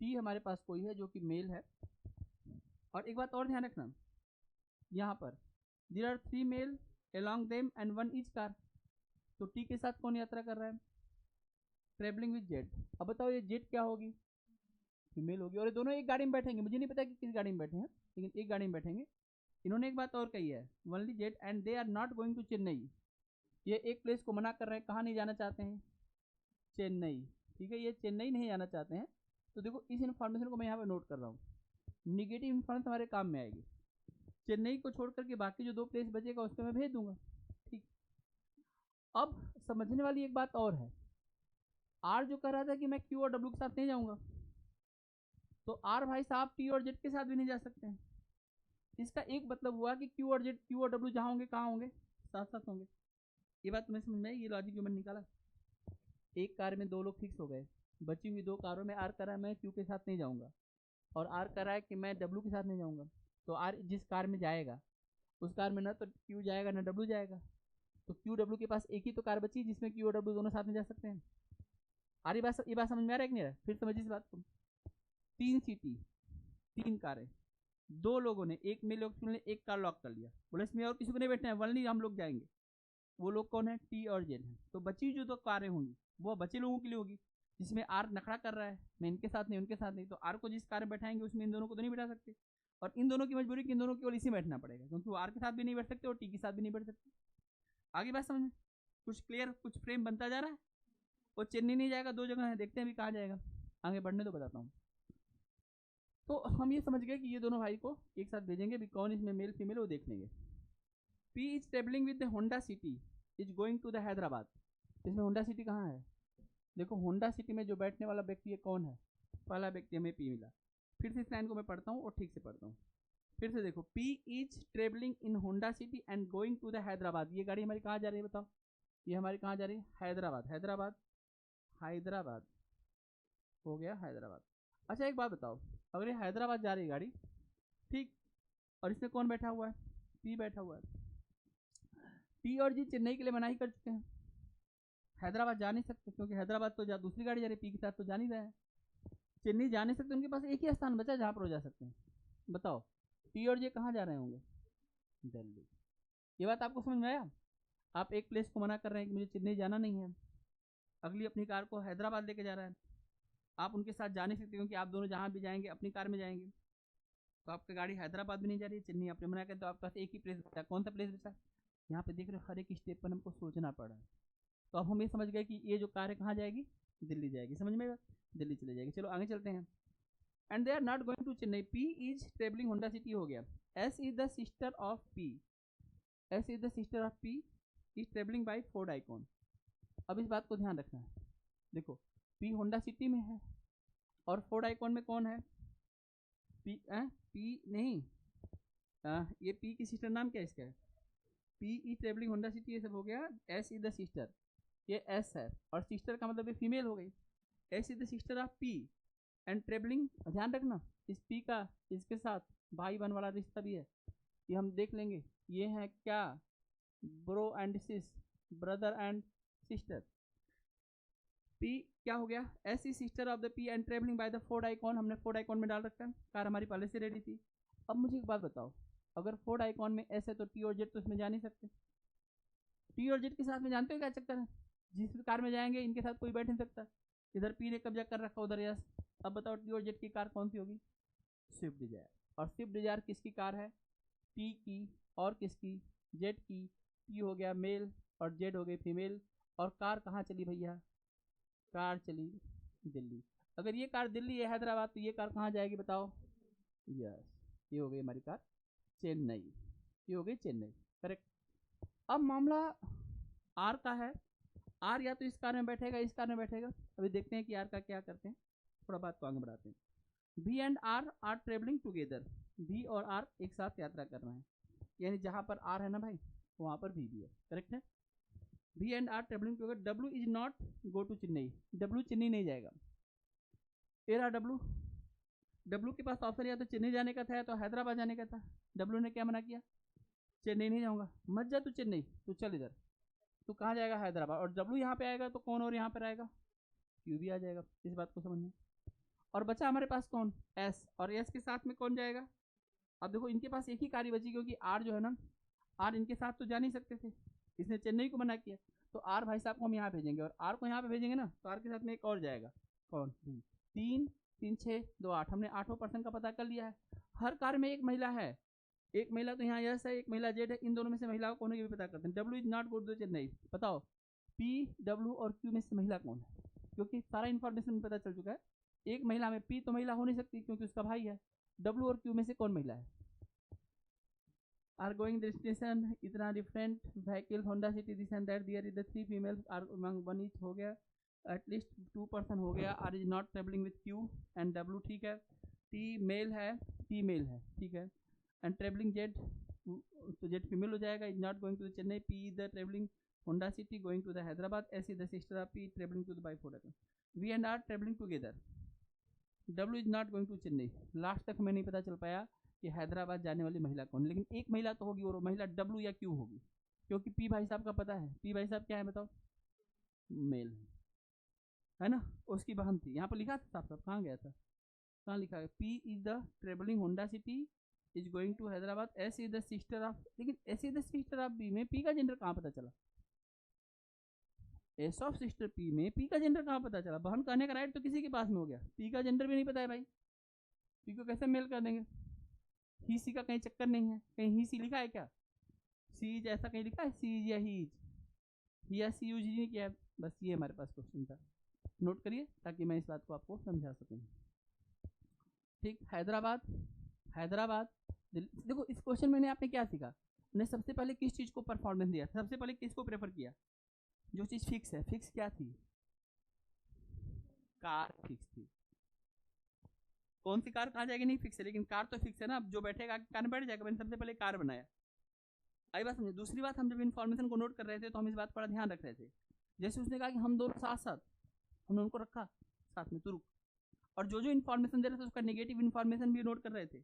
T हमारे पास कोई है जो कि मेल है, और एक बात और ध्यान रखना, यहाँ पर there are 3 male along them and 1 each car। तो T के साथ कौन यात्रा कर रहा है, ट्रेवलिंग विद Z। अब बताओ ये Z क्या होगी, फीमेल होगी, और ये दोनों एक गाड़ी में बैठेंगे, मुझे नहीं पता कि किस गाड़ी में बैठे हैं, लेकिन एक गाड़ी में बैठेंगे। इन्होंने एक बात और कही है, only Z and they are not going to Chennai. ये एक प्लेस को मना कर रहे हैं, कहाँ नहीं जाना चाहते हैं, चेन्नई, ठीक है, ये चेन्नई नहीं जाना चाहते हैं। तो देखो इस इन्फॉर्मेशन को मैं यहाँ पे नोट कर रहा हूँ, निगेटिव इन्फॉर्मेशन हमारे काम में आएगी। चेन्नई को छोड़ करके बाकी जो 2 प्लेस बचेगा उस पर मैं भेज दूंगा। ठीक, अब समझने वाली एक बात और है, आर जो कह रहा था कि मैं क्यू और डब्ल्यू के साथ नहीं जाऊंगा, तो आर भाई साहब टी और जेड के साथ भी नहीं जा सकते हैं। इसका एक मतलब हुआ कि क्यू और जेड, क्यू और डब्ल्यू जहाँ होंगे कहाँ होंगे, साथ साथ होंगे। ये बात तुम्हें समझ में आई? ये लॉजिक जो मैंने निकाला, एक कार में 2 लोग फिक्स हो गए, बची हुई 2 कारों में आर कह रहा है मैं क्यू के साथ नहीं जाऊंगा, और आर कह रहा है कि मैं डब्ल्यू के साथ नहीं जाऊंगा। तो आर जिस कार में जाएगा उस कार में ना तो क्यू जाएगा ना डब्ल्यू जाएगा, तो क्यू डब्ल्यू के पास एक ही तो कार बची जिसमें क्यू और डब्ल्यू दोनों साथ में जा सकते हैं। ये बात समझ में आ रहा है कि नहीं आ रहा? फिर समझिए इस बात को। 3 सीटी, 3 कारें, 2 लोगों ने, एक में लोग ने एक कार लॉक कर लिया, बोले इसमें और किसी को नहीं बैठना है, वनली हम लोग जाएंगे। वो लोग कौन है? टी और जेड है। तो बची जो 2 कारें होंगी वो बचे लोगों के लिए होगी, जिसमें आर नखड़ा कर रहा है मैं इनके साथ नहीं उनके साथ नहीं, तो आर को जिस कार में बैठाएंगे उसमें इन दोनों को तो नहीं बैठा सकते, और इन दोनों की मजबूरी कि इन दोनों केवल इसी में बैठना पड़ेगा, क्योंकि वो आर के साथ भी नहीं बैठ सकते और टी के साथ भी नहीं बैठ सकते। आगे बात समझ में? कुछ क्लियर, कुछ फ्रेम बनता जा रहा है। वो चेन्नई नहीं जाएगा, 2 जगह है, देखते हैं अभी कहाँ जाएगा, आगे बढ़ने तो बताता हूँ। तो हम ये समझ गए कि ये दोनों भाई को एक साथ भेजेंगे, भी कौन इसमें मेल फीमेल वो देख लेंगे। P is travelling with the Honda City is going to the Hyderabad. इसमें होंडा सिटी कहाँ है? देखो होंडा सिटी में जो बैठने वाला व्यक्ति है कौन है? पहला व्यक्ति हमें पी मिला। फिर से इस लाइन को मैं पढ़ता हूँ और ठीक से पढ़ता हूँ। फिर से देखो, P is travelling in Honda City and going to the Hyderabad. ये गाड़ी हमारी कहाँ जा रही है बताओ? ये हमारी कहाँ जा रही है? हैदराबाद। हैदराबाद, हैदराबाद हो गया हैदराबाद। अच्छा एक बात बताओ, अगर ये हैदराबाद जा रही है गाड़ी, ठीक, और इसमें कौन बैठा हुआ है? पी बैठा हुआ है। पी और जी चेन्नई के लिए मनाही कर चुके हैं, हैदराबाद जा नहीं सकते, क्योंकि हैदराबाद तो दूसरी गाड़ी जा रही है, पी के साथ तो जा नहीं रहे हैं। चेन्नई जा नहीं सकते, उनके पास एक ही स्थान बचा जहाँ पर वो जा सकते हैं। बताओ पी और जे कहाँ जा रहे होंगे? दिल्ली। ये बात आपको समझ में आया? आप एक प्लेस को मना कर रहे हैं कि मुझे चेन्नई जाना नहीं है, अगली अपनी कार को हैदराबाद लेके जा रहा है, आप उनके साथ जा नहीं सकते क्योंकि आप दोनों जहाँ भी जाएंगे अपनी कार में जाएंगे, तो आपकी गाड़ी हैदराबाद भी नहीं जा रही है, चेन्नई आपने मना कर, तो आपके पास एक ही प्लेस बचा। कौन सा प्लेस बचा? यहाँ पे देख रहे हो, हर एक स्टेप पर हमको सोचना पड़ा है। तो अब हम ये समझ गए कि ये जो कार है कहाँ जाएगी? दिल्ली जाएगी। समझ में? दिल्ली चले जाएगी। चलो आगे चलते हैं। And they are not going to Chennai. P is travelling Honda City हो गया। S is the sister of P, S is the sister of P is travelling by Ford Ikon. अब इस बात को ध्यान रखना है, देखो पी होंडा सिटी में है और फोर्ड आइकॉन में कौन है? पी नहीं, ये पी की सिस्टर नाम क्या है इसका? P E travelling Honda city, ये सब हो गया। एस इज द सिस्टर, ये एस है, और सिस्टर का मतलब ये फीमेल हो गई। S is the sister of P and travelling, ध्यान रखना इस पी का इसके साथ भाई बहन वाला रिश्ता भी है, ये हम देख लेंगे। ये है क्या? Bro and sis, brother and sister. P क्या हो गया? S is sister of the P and travelling by the Ford Ikon, हमने फोर्ड आइकॉन में डाल रखा है, कार हमारी पहले से रेडी थी। अब मुझे एक बात बताओ, अगर फोर्ड आइकॉन में एस है तो टी और जेड तो इसमें जा नहीं सकते। टी और जेड के साथ में जानते हो क्या चक्कर है? जिस कार में जाएंगे इनके साथ कोई बैठ नहीं सकता, इधर पी ने कब्जा कर रखा, उधर यस। अब बताओ टी और जेड की कार कौन सी होगी? Swift Dzire. और स्विफ्ट डिजायर किसकी कार है? टी की। और किसकी? जेड की। टी हो गया मेल और जेड हो गई फीमेल। और कार कहाँ चली भैया? कार चली दिल्ली। अगर ये कार दिल्ली है हैदराबाद, तो ये कार कहाँ जाएगी बताओ? यस, ये हो गई हमारी कार चेन्नई, ये हो गई चेन्नई, करेक्ट। अब मामला आर का है, आर या तो इस कार में बैठेगा इस कार में बैठेगा, अभी देखते हैं कि आर का क्या करते हैं, थोड़ा बात को आगे बढ़ाते हैं। V and R R travelling together, V और आर एक साथ यात्रा कर रहे हैं, यानी जहाँ पर आर है ना भाई वहाँ पर भी है, करेक्ट है। V and R travelling together, W is not go to Chennai, W Chennai नहीं जाएगा। ये रहा डब्ल्यू, डब्ल्यू के पास ऑप्शन या तो चेन्नई जाने का था या तो हैदराबाद जाने का था, डब्ल्यू ने क्या मना किया? चेन्नई नहीं जाऊँगा। मत जा तू चेन्नई, तू चल इधर, तू कहाँ जाएगा? हैदराबाद। और डब्ल्यू यहाँ पे आएगा तो कौन और यहाँ पर आएगा? क्यू भी आ जाएगा, इस बात को समझना। और बचा हमारे पास कौन? एस, और एस के साथ में कौन जाएगा? अब देखो इनके पास एक ही कार्य बची, क्योंकि आर जो है ना, आर इनके साथ तो जा नहीं सकते थे, इसने चेन्नई को मना किया, तो आर भाई साहब को हम यहाँ भेजेंगे, और आर को यहाँ पे भेजेंगे ना तो आर के साथ में एक और जाएगा, कौन? 3 3 6 2 8, हमने 8 पर्सन का पता कर लिया है। हर कार में एक महिला है, एक महिला तो यहाँ यस है, एक महिला जेड है, इन दोनों में से महिला को कौन है भी पता करते हैं। W is not go to Chennai, बताओ पी डब्ल्यू और क्यू में से महिला कौन है? क्योंकि सारा इन्फॉर्मेशन पता चल चुका है, एक महिला में पी तो महिला हो नहीं सकती क्योंकि उसका भाई है, डब्ल्यू और क्यू में से कौन महिला है? are going destination इतना different vehicle Honda City this and that there is the 3 females are among one each हो गया at least 2 person हो गया R is not traveling with Q and W ठीक है T मेल है P मेल है ठीक है and traveling Z तो Z फीमेल हो जाएगा is not going to the Chennai P is the traveling Honda City going to the Hyderabad S is the sister of P traveling to the by foot V and R traveling together W is not going to Chennai last तक हमें नहीं पता चल पाया कि हैदराबाद जाने वाली महिला कौन, लेकिन एक महिला तो होगी और महिला W या Q होगी क्योंकि P भाई साहब का पता है P भाई साहब क्या है बताओ मेल है ना, उसकी बहन थी यहाँ पर लिखा था साफ साफ, कहाँ गया था, कहाँ लिखा है P is the travelling Honda City is going to Hyderabad S is the sister of, लेकिन S is the sister of B में P का जेंडर कहाँ पता चला, एस ऑफ सिस्टर P में P का जेंडर कहाँ पता चला, बहन कहने का राइट तो किसी के पास में हो गया, P का जेंडर भी नहीं पता है भाई, P को कैसे मेल कर देंगे, ही सी का कहीं चक्कर नहीं है, कहीं ही सी लिखा है क्या, सी ऐसा कहीं लिखा है सी या ही या सी यूज नहीं किया, बस ये हमारे पास क्वेश्चन था, नोट करिए ताकि मैं इस बात को आपको समझा सकूं। ठीक, हैदराबाद हैदराबाद देखो इस क्वेश्चन में आपने क्या सीखा, ने सबसे पहले किस चीज़ को परफॉर्मेंस दिया, सबसे पहले किसको प्रेफर किया, जो चीज़ फिक्स है, फिक्स क्या थी, कार फिक्स थी, कौन सी कार कहाँ जाएगी नहीं फिक्स है, लेकिन कार तो फिक्स है ना, अब जो बैठेगा कार में बैठ जाएगा, मैंने सबसे पहले कार बनाया, आई बात समझे। दूसरी बात, हम जब इन्फॉर्मेशन को नोट कर रहे थे तो हम इस बात पर ध्यान रख रहे थे, जैसे उसने कहा कि हम दोनों साथ साथ, हमने उनको रखा साथ में, तो रुक, और जो जो इन्फॉर्मेशन दे रहे थे उसका नेगेटिव इन्फॉर्मेशन भी नोट कर रहे थे,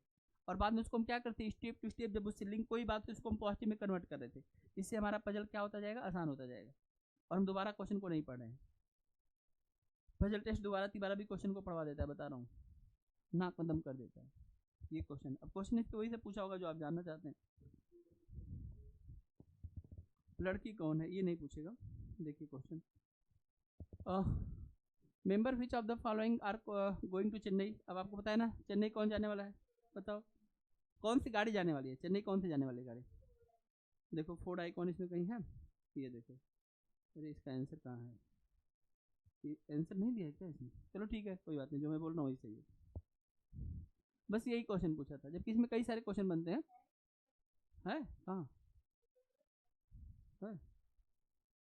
और बाद में उसको हम क्या करते हैं, स्टेप टू स्टेप जब उससे लिंक कोई बात तो उसको हम पॉजिटिव में कन्वर्ट कर रहे थे, इससे हमारा पजल क्या होता जाएगा, आसान होता जाएगा, और हम दोबारा क्वेश्चन को नहीं पढ़ रहे हैं। पजल टेस्ट दोबारा तिबारा भी क्वेश्चन को पढ़वा देता है, बता रहा हूँ, नाक में दम कर देता है ये क्वेश्चन। अब क्वेश्चन इसको वही से पूछा होगा जो आप जानना चाहते हैं, लड़की कौन है ये नहीं पूछेगा, देखिए question, member which of the following are going to Chennai, अब आपको पता है ना चेन्नई कौन जाने वाला है, बताओ कौन सी गाड़ी जाने वाली है चेन्नई, कौन सी जाने वाली गाड़ी, देखो फोर्ड आइकॉन इसमें कहीं है, ये देखो, अरे इसका आंसर कहाँ है, ये आंसर नहीं दिया है क्या इसमें, चलो ठीक है कोई बात नहीं, जो मैं बोल रहा हूँ वही सही है, बस यही क्वेश्चन पूछा था, जबकि इसमें कई सारे क्वेश्चन बनते हैं, है कहाँ है,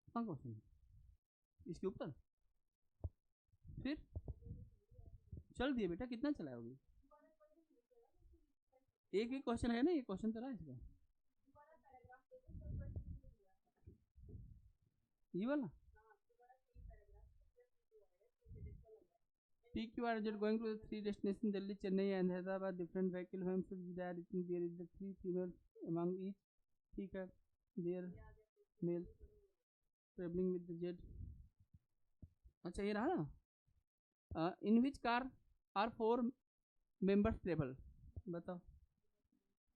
कहाँ क्वेश्चन इसके ऊपर, फिर चल दिए बेटा, कितना चलाओगे, एक ही क्वेश्चन है ना, ये क्वेश्चन तो रहा है इसका, ये वाला PQRZ going to the 3 destinations Delhi, Chennai and Hyderabad, different vehicle homes there is the 3 females among each, ठीक है, their male traveling with the Z, अच्छा ये रहा ना, in which car are 4 members travel, बताओ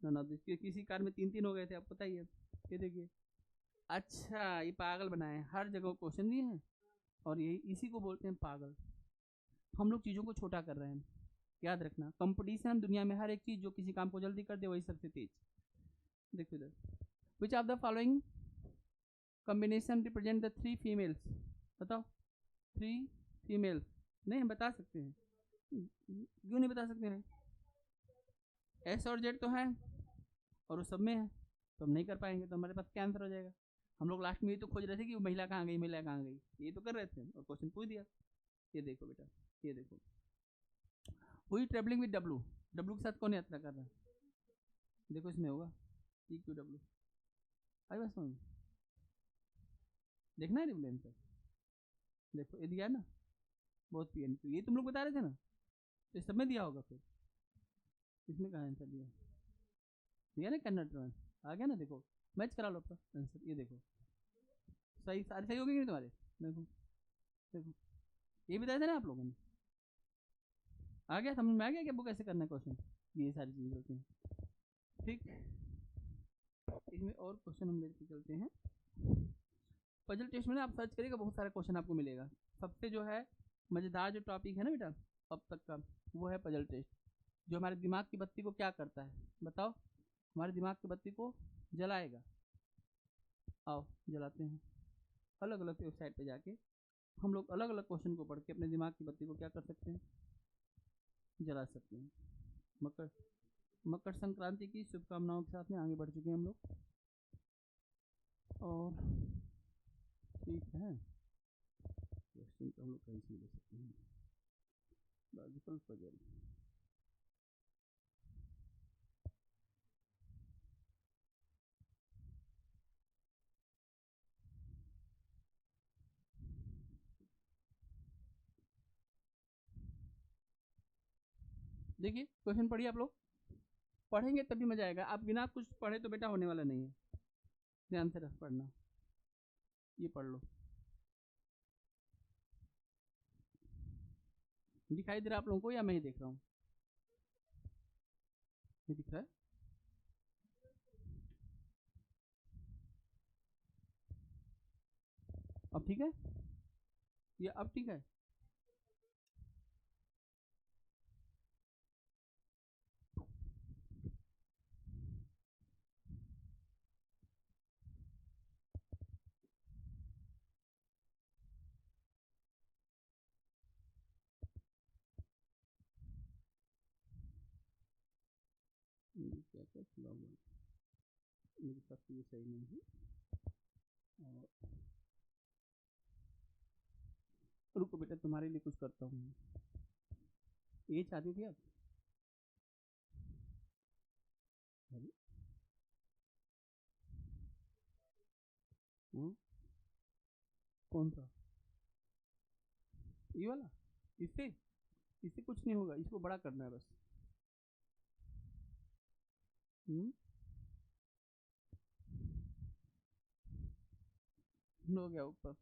ना, किसी कार में 3-3 हो गए थे, आपको पता ही है, ये देखिए, अच्छा ये पागल बनाए, हर जगह क्वेश्चन दिए हैं और यही इसी को बोलते हैं पागल, हम लोग चीज़ों को छोटा कर रहे हैं, याद रखना, कंपटीशन दुनिया में हर एक चीज़ जो किसी काम को जल्दी कर दे वही सबसे तेज, देखो इधर, विच of the following combination represent the 3 females, बताओ 3 फीमेल्स, नहीं हम बता सकते हैं, क्यों नहीं बता सकते हैं, एस और जेड तो है और वो सब में है, तो हम नहीं कर पाएंगे, तो हमारे पास क्या आंसर हो जाएगा, हम लोग लास्ट में ये तो खोज रहे थे कि वो महिला कहाँ गई, महिला कहाँ गई, ये तो कर रहे थे और क्वेश्चन पूछ दिया, ये देखो बेटा, ये देखो, हुई ट्रेवलिंग विद डब्लू, डब्लू के साथ कौन यात्रा कर रहा है, देखो इसमें होगा PQW, आई बस समझ, देखना है रिप्लाई आंसर, देखो ये दिया ना, बहुत PN, तो ये तुम लोग बता रहे थे ना, तो सब में दिया होगा, फिर इसमें कहाँ आंसर दिया ना, कन्नड़ आ गया ना, देखो मैच करा लो आपका आंसर, ये देखो सही, सारे सही हो गए तुम्हारे, देखो देखो ये बताया था ना आप लोगों ने, आ गया समझ में, आ गया कि आपको कैसे करना है क्वेश्चन, ये सारी चीज़ें होती हैं, ठीक, इसमें और क्वेश्चन हम लेके चलते हैं, पजल टेस्ट में ना आप सर्च करिएगा, बहुत सारे क्वेश्चन आपको मिलेगा, सबसे जो है मज़ेदार जो टॉपिक है ना बेटा अब तक का, वो है पजल टेस्ट, जो हमारे दिमाग की बत्ती को क्या करता है, बताओ, हमारे दिमाग की बत्ती को जलाएगा, आओ जलाते हैं, अलग अलग वेबसाइट पे जाके हम लोग अलग अलग क्वेश्चन को पढ़ के अपने दिमाग की बत्ती को क्या कर सकते हैं, जला सकते हैं, मकर मकर संक्रांति की शुभकामनाओं के साथ में आगे बढ़ चुके हैं हम लोग। और ठीक है, क्वेश्चन तो हम लोग कहीं से ले सकते हैं। लॉजिकल पजल, देखिए क्वेश्चन पढ़िए आप लोग, पढ़ेंगे तभी मजा आएगा। आप बिना कुछ पढ़े तो बेटा होने वाला नहीं है। ध्यान से रख पढ़ना, ये पढ़ लो। दिखाई दे रहा आप लोगों को या मैं ही देख रहा हूँ? ये दिख रहा है? अब ठीक है? ये अब ठीक है? क्या क्या खुला हुआ मेरे पास, ये सही नहीं है। और रुको बेटा, तुम्हारे लिए कुछ करता हूँ। ये चाहती थी आप? कौन सा? ये वाला? इससे इससे कुछ नहीं होगा, इसको बड़ा करना है बस। हो गया ऊपर।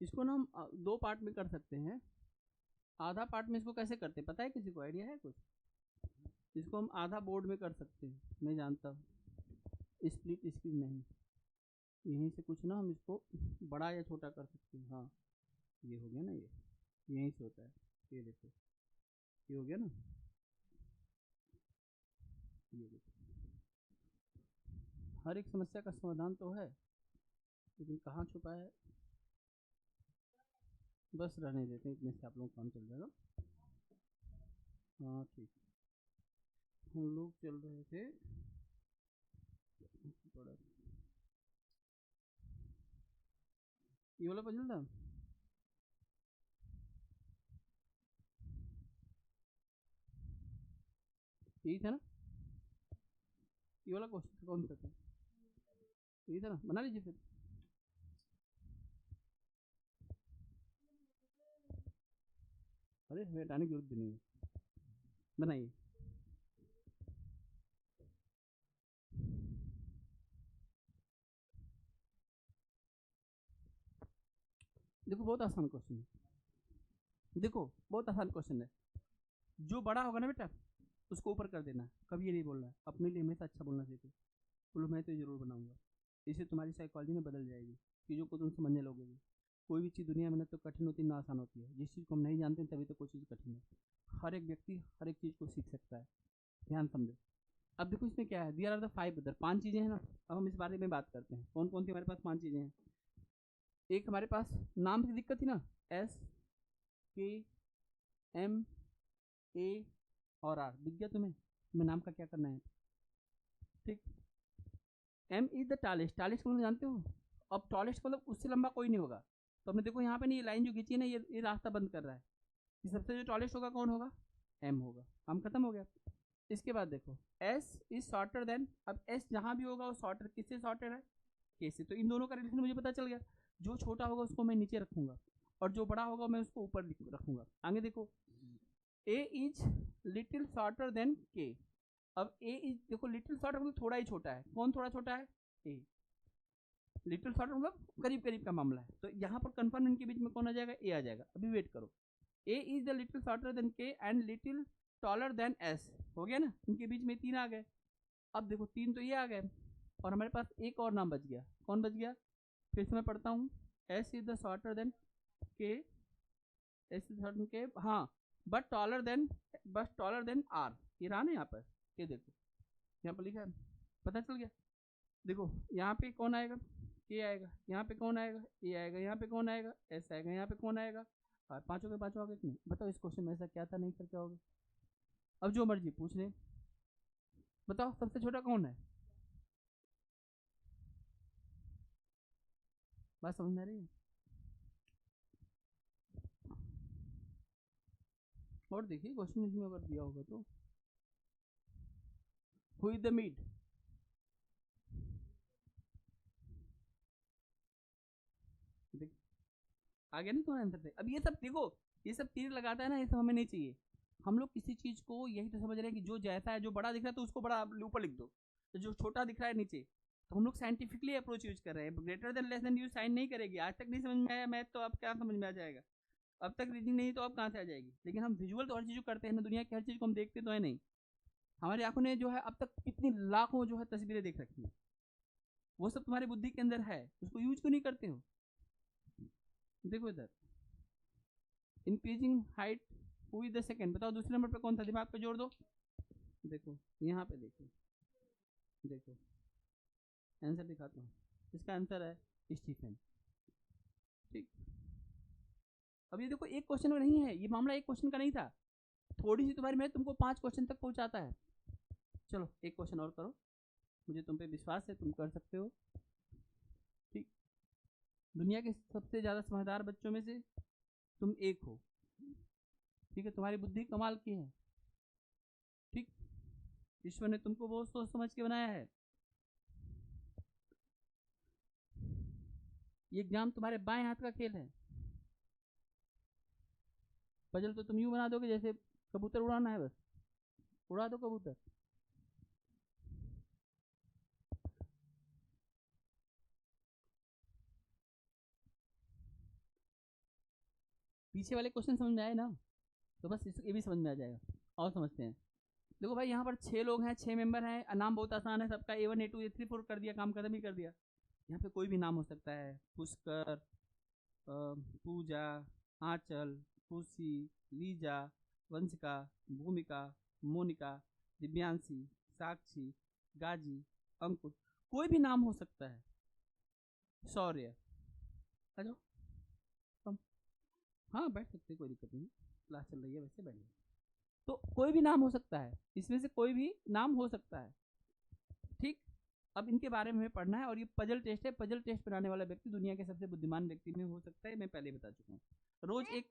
इसको ना हम दो पार्ट में कर सकते हैं। आधा पार्ट में इसको कैसे करते हैं पता है किसी को? आइडिया है कुछ? इसको हम आधा बोर्ड में कर सकते हैं, मैं जानता हूँ। स्प्लिट स्क्रीन नहीं, यहीं से कुछ ना हम इसको बड़ा या छोटा कर सकते हैं। हाँ ये हो गया ना, ये यहीं से होता है। ये देखो, ये हो गया ना, ये देखो। हर एक समस्या का समाधान तो है, लेकिन कहाँ छुपा है? बस रहने देते हैं, इतने से आप लोगों का काम चल जाएगा। हाँ ठीक, हम लोग चल रहे थे बड़ा, ये वाला पजल था। यही था ना? ये वाला क्वेश्चन कौन सा था? यही था ना? बना लीजिए फिर। अरे हमें हटाने की जरूरत भी नहीं है, बनाइए। देखो बहुत आसान क्वेश्चन है, देखो बहुत आसान क्वेश्चन है। जो बड़ा होगा ना बेटा, उसको ऊपर कर देना। कभी ये नहीं बोलना है, अपने लिए हमेशा अच्छा बोलना सीखो। बोलो मैं तो जरूर बनाऊंगा, इससे तुम्हारी साइकोलॉजी में बदल जाएगी, चीज़ों को तुम समझने लगोगे। कोई भी चीज़ दुनिया में ना तो कठिन होती ना आसान होती है। जिस चीज़ को हम नहीं जानते तभी तो कोई चीज़ कठिन है। हर एक व्यक्ति हर एक चीज़ को सीख सकता है, ध्यान समझो। अब देखो इसमें क्या है, दियर आर द 5 अदर, 5 चीज़ें हैं ना। अब हम इस बारे में बात करते हैं, कौन कौन सी हमारे पास 5 चीज़ें हैं। एक हमारे पास नाम की दिक्कत थी ना, S K M A और R, दिख गया तुम्हें? तुम्हें नाम का क्या करना है, ठीक। M is the tallest, tallest को जानते हो? अब टॉलेस्ट मतलब उससे लंबा कोई नहीं होगा। तो हमने देखो यहाँ पे ना ये लाइन जो खींची है ना, ये रास्ता बंद कर रहा है। ये सबसे जो टॉलेस्ट होगा कौन होगा? M होगा। काम खत्म हो गया। इसके बाद देखो S इज शॉर्टर देन, अब S जहाँ भी होगा वो शॉर्टर, किससे शॉर्टर है? K से। तो इन दोनों का रिलेशन मुझे पता चल गया। जो छोटा होगा उसको मैं नीचे रखूंगा और जो बड़ा होगा मैं उसको ऊपर रखूंगा। आगे देखो, A is little shorter than K। अब A इज, देखो लिटिल शॉर्टर मतलब थोड़ा ही छोटा है। कौन थोड़ा छोटा है? A। लिटिल शॉर्टर मतलब करीब करीब का मामला है। तो यहाँ पर कंफर्म इनके बीच में कौन आ जाएगा? A आ जाएगा। अभी वेट करो, A is the little shorter than K and little taller than S। हो गया ना, इनके बीच में 3 आ गए। अब देखो 3 तो ये आ गए और हमारे पास एक और नाम बच गया। कौन बच गया? फिर से मैं पढ़ता हूँ, S is the shorter than K, S is shorter than K, हाँ, बट टॉलर देन R। ये रहा ना यहाँ पर, ये देखो यहाँ पर लिखा है, पता चल गया। देखो यहाँ पे कौन आएगा? K आएगा। यहाँ पे कौन आएगा? A आएगा। यहाँ पे कौन आएगा? S आएगा। यहाँ पे कौन आएगा? और पांचों के पांचों आगे नहीं। बताओ इस क्वेश्चन में ऐसा क्या था, नहीं कर क्या होगा। अब जो मर्जी पूछ ले, बताओ सबसे छोटा कौन है। बात समझ में आ रही है। और देखिए क्वेश्चन इसमें अगर दिया होगा तो हु इज द मीट, आ गया नहीं तुम्हारा आंसर से। अब ये सब देखो, ये सब तीर लगाता है ना, ये सब हमें नहीं चाहिए। हम लोग किसी चीज को यही तो समझ रहे हैं कि जो जैसा है, जो बड़ा दिख रहा है तो उसको बड़ा ऊपर लिख दो, तो जो छोटा दिख रहा है नीचे। तो हम लोग साइंटिफिकली अप्रोच यूज कर रहे हैं। Greater than less than use sign नहीं करेगी। आज तक नहीं समझ में आया मैथ, तो अब क्या समझ में आ जाएगा। अब तक रीजनिंग नहीं तो अब कहाँ से आ जाएगी। लेकिन हम विजुअल तो हर चीज करते हैं ना, दुनिया की हर चीज को हम देखते तो है नहीं। हमारी आंखों ने जो है अब तक कितनी लाखों जो है तस्वीरें देख रखी है, वो सब तुम्हारी बुद्धि के अंदर है, उसको यूज क्यों नहीं करते हो। देखो इधर, increasing height who is the second, बताओ दूसरे नंबर पे कौन था, दिमाग पे जोड़ दो। देखो यहाँ पे देखो, देखो आंसर दिखाता हूँ। इसका आंसर है स्टीफन। ठीक, अब ये देखो एक क्वेश्चन में नहीं है, ये मामला एक क्वेश्चन का नहीं था। थोड़ी सी तुम्हारी मेहनत तुमको 5 क्वेश्चन तक पहुंचाता है। चलो एक क्वेश्चन और करो, मुझे तुम पे विश्वास है, तुम कर सकते हो। ठीक, दुनिया के सबसे ज्यादा समझदार बच्चों में से तुम एक हो। ठीक है, तुम्हारी बुद्धि कमाल की है। ठीक, ईश्वर ने तुमको बहुत सोच समझ के बनाया है। ये एग्जाम तुम्हारे बाएं हाथ का खेल है। पजल तो तुम यूं बना दोगे जैसे कबूतर उड़ाना है, बस उड़ा दो कबूतर। पीछे वाले क्वेश्चन समझ में आए ना, तो बस ये भी समझ में आ जाएगा। और समझते हैं। देखो भाई यहाँ पर 6 लोग हैं, 6 मेंबर हैं, नाम बहुत आसान है सबका, A1 A2 A3 4 कर दिया, काम खत्म ही कर दिया। यहाँ पे कोई भी नाम हो सकता है, पुष्कर, पूजा, आंचल, खुशी, लीजा, वंशिका, भूमिका, मोनिका, दिव्यांशी, साक्षी, गाजी, अंकुर, कोई भी नाम हो सकता है। शौर्य, आ जाओ तुम। हाँ बैठ सकते, कोई दिक्कत नहीं, क्लास चल रही है वैसे बैठ जाओ। तो कोई भी नाम हो सकता है, इसमें से कोई भी नाम हो सकता है। ठीक, अब इनके बारे में हमें पढ़ना है। और ये पजल टेस्ट है, पजल टेस्ट बनाने वाला व्यक्ति दुनिया के सबसे बुद्धिमान व्यक्ति में हो सकता है, मैं पहले बता चुका हूँ। रोज एक,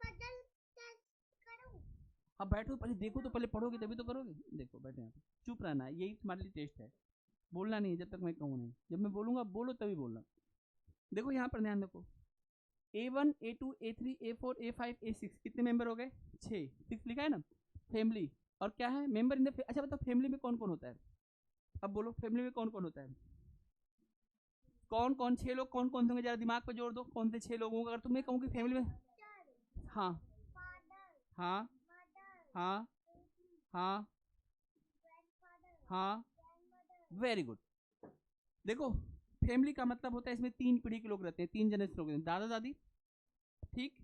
अब बैठो पहले, देखो तो पहले पढ़ोगे तभी तो करोगे। देखो बैठे यहाँ पे, चुप रहना है, यही तुम्हारे लिए टेस्ट है। बोलना नहीं है जब तक मैं कहूँ नहीं, जब मैं बोलूंगा बोलो तभी बोलना। देखो यहाँ पर ध्यान देखो, A1 A2 A3 A4 A5 A6 कितने मेंबर हो गए, 6 लिखा है ना। फैमिली और क्या है, मेंबर इन द, अच्छा बताओ फैमिली में कौन कौन होता है। अब बोलो फैमिली में कौन कौन होता है, कौन कौन 6 लोग कौन कौन होंगे, जरा दिमाग पे जोड़ दो, कौन से 6 लोग होंगे अगर तुम्हें कहूँ कि फैमिली में। हाँ हाँ हाँ हाँ हाँ, वेरी गुड। देखो फैमिली का मतलब होता है इसमें 3 पीढ़ी के लोग रहते हैं, 3 जनरेशन लोग रहते हैं, दादा दादी, ठीक,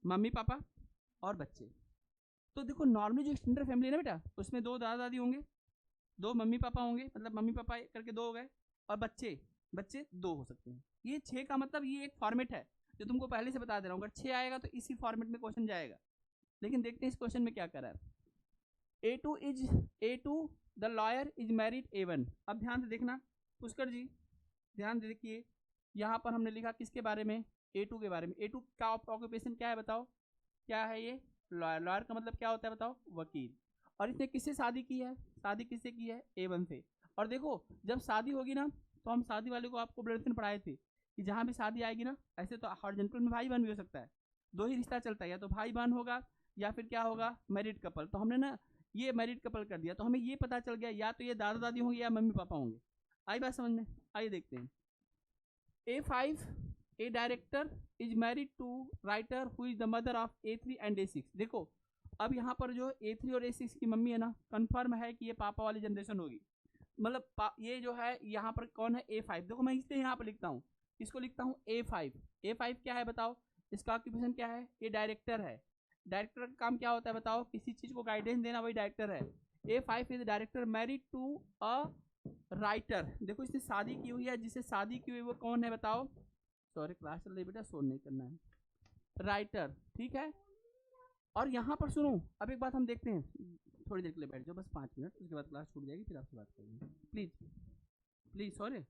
मम्मी पापा और बच्चे। तो देखो नॉर्मली जो एक्सटेंडेड फैमिली है ना बेटा, उसमें 2 दादा दादी होंगे, 2 मम्मी पापा होंगे, मतलब मम्मी पापा करके 2 हो गए, और बच्चे, बच्चे 2 हो सकते हैं। ये 6 का मतलब ये एक फॉर्मेट है जो तुमको पहले से बता दे रहा हूँ। अगर 6 आएगा तो इसी फॉर्मेट में क्वेश्चन जाएगा। लेकिन देखते हैं इस क्वेश्चन में क्या करा है। A2 the lawyer is married A1। अब ध्यान से देखना पुष्कर जी, ध्यान से देखिए, यहाँ पर हमने लिखा किसके बारे में, A2 के बारे में। A2 का ऑक्यूपेशन क्या है बताओ, क्या है ये, लॉयर। लॉयर का मतलब क्या होता है बताओ, वकील। और इसने किससे शादी की है, शादी किससे की है, A1 से। और देखो जब शादी होगी ना, तो हम शादी वाले को आपको ब्लड पढ़ाए थे कि जहाँ भी शादी आएगी ना, ऐसे तो हॉरिजॉन्टल में भाई बहन भी हो सकता है, 2 ही रिश्ता चलता है, या तो भाई बहन होगा या फिर क्या होगा, मैरिड कपल। तो हमने ना ये मैरिड कपल कर दिया, तो हमें ये पता चल गया या तो ये दादा दादी होंगे या मम्मी पापा होंगे। आई बात समझ में, आइए देखते हैं। A5 a director is married to writer who is the mother of A3 and A6। देखो अब यहाँ पर जो A3 और A6 की मम्मी है ना, कंफर्म है कि ये पापा वाली जनरेशन होगी। मतलब ये जो है यहाँ पर कौन है, A5। देखो मैं इसलिए यहाँ पर लिखता हूँ, इसको लिखता हूँ A5। A5 क्या है बताओ, इसका ऑक्यूपेशन क्या है, ये डायरेक्टर है। डायरेक्टर का काम क्या होता है बताओ, किसी चीज को गाइडेंस देना, वही डायरेक्टर है। A5 is director married to a writer. देखो इसने शादी की हुई है, जिसे शादी की हुई वो कौन है बताओ, सॉरी क्लास चल रही बेटा, शोर नहीं करना है, राइटर, ठीक है। और यहाँ पर सुनो, अब एक बात हम देखते हैं, थोड़ी देर के लिए बैठ जाओ, बस 5 मिनट, उसके बाद क्लास छूट जाएगी, फिर आपसे बात करेंगे। Please please, sorry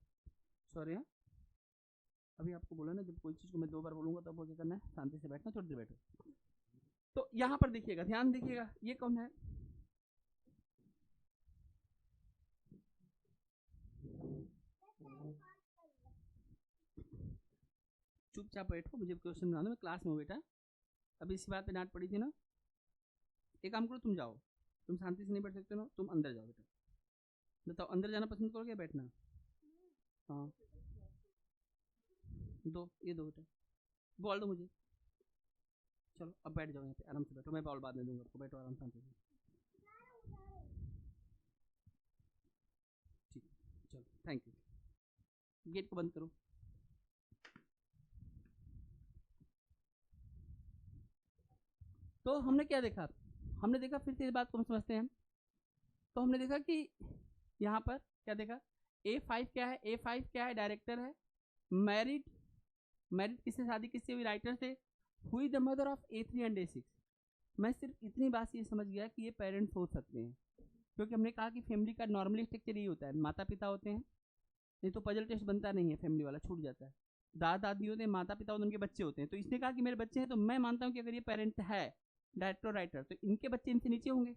sorry. हाँ, अभी आपको बोला ना, जब कोई चीज़ को मैं 2 बार बोलूँगा तब वो क्या करना है, शांति से बैठना, थोड़ी देर बैठो। तो यहाँ पर देखिएगा, ध्यान देखिएगा, ये कौन है? चुपचाप बैठो, मुझे क्वेश्चन बनाना, मैं क्लास में हूँ बेटा। अभी इसी बात पे डांट पड़ी थी ना। एक काम करो, तुम जाओ, तुम शांति से नहीं बैठ सकते ना, तुम अंदर जाओ बेटा। बताओ, अंदर जाना पसंद करोगे या बैठना? हाँ, दो, ये दो बेटा, बॉल दो मुझे। चलो अब बैठ जाओ यहाँ पे, आराम से बैठो, मैं बॉल बाद में दूंगा आपको, बैठो आराम शांति से। ठीक, चलो थैंक यू। गेट को बंद करो। तो हमने क्या देखा? हमने देखा, फिर से इस बात को हम समझते हैं। तो हमने देखा कि यहाँ पर क्या देखा, A5 क्या है? A5 क्या है? डायरेक्टर है, मैरिड, मैरिड किससे शादी किससे हुई? राइटर से। Who is the mother of A3 and A6? मैं सिर्फ इतनी बात ये समझ गया कि ये पेरेंट्स हो सकते हैं, क्योंकि हमने कहा कि फैमिली का नॉर्मली स्ट्रक्चर यही होता है, माता पिता होते हैं, नहीं तो पजल टेस्ट बनता नहीं है, फैमिली वाला छूट जाता है। दादा दादी होते हैं, माता पिता होते हैं, उनके बच्चे होते हैं। तो इसने कहा कि मेरे बच्चे हैं, तो मैं मानता हूँ कि अगर ये पेरेंट है डायरेक्टर राइटर, तो इनके बच्चे इनसे नीचे होंगे,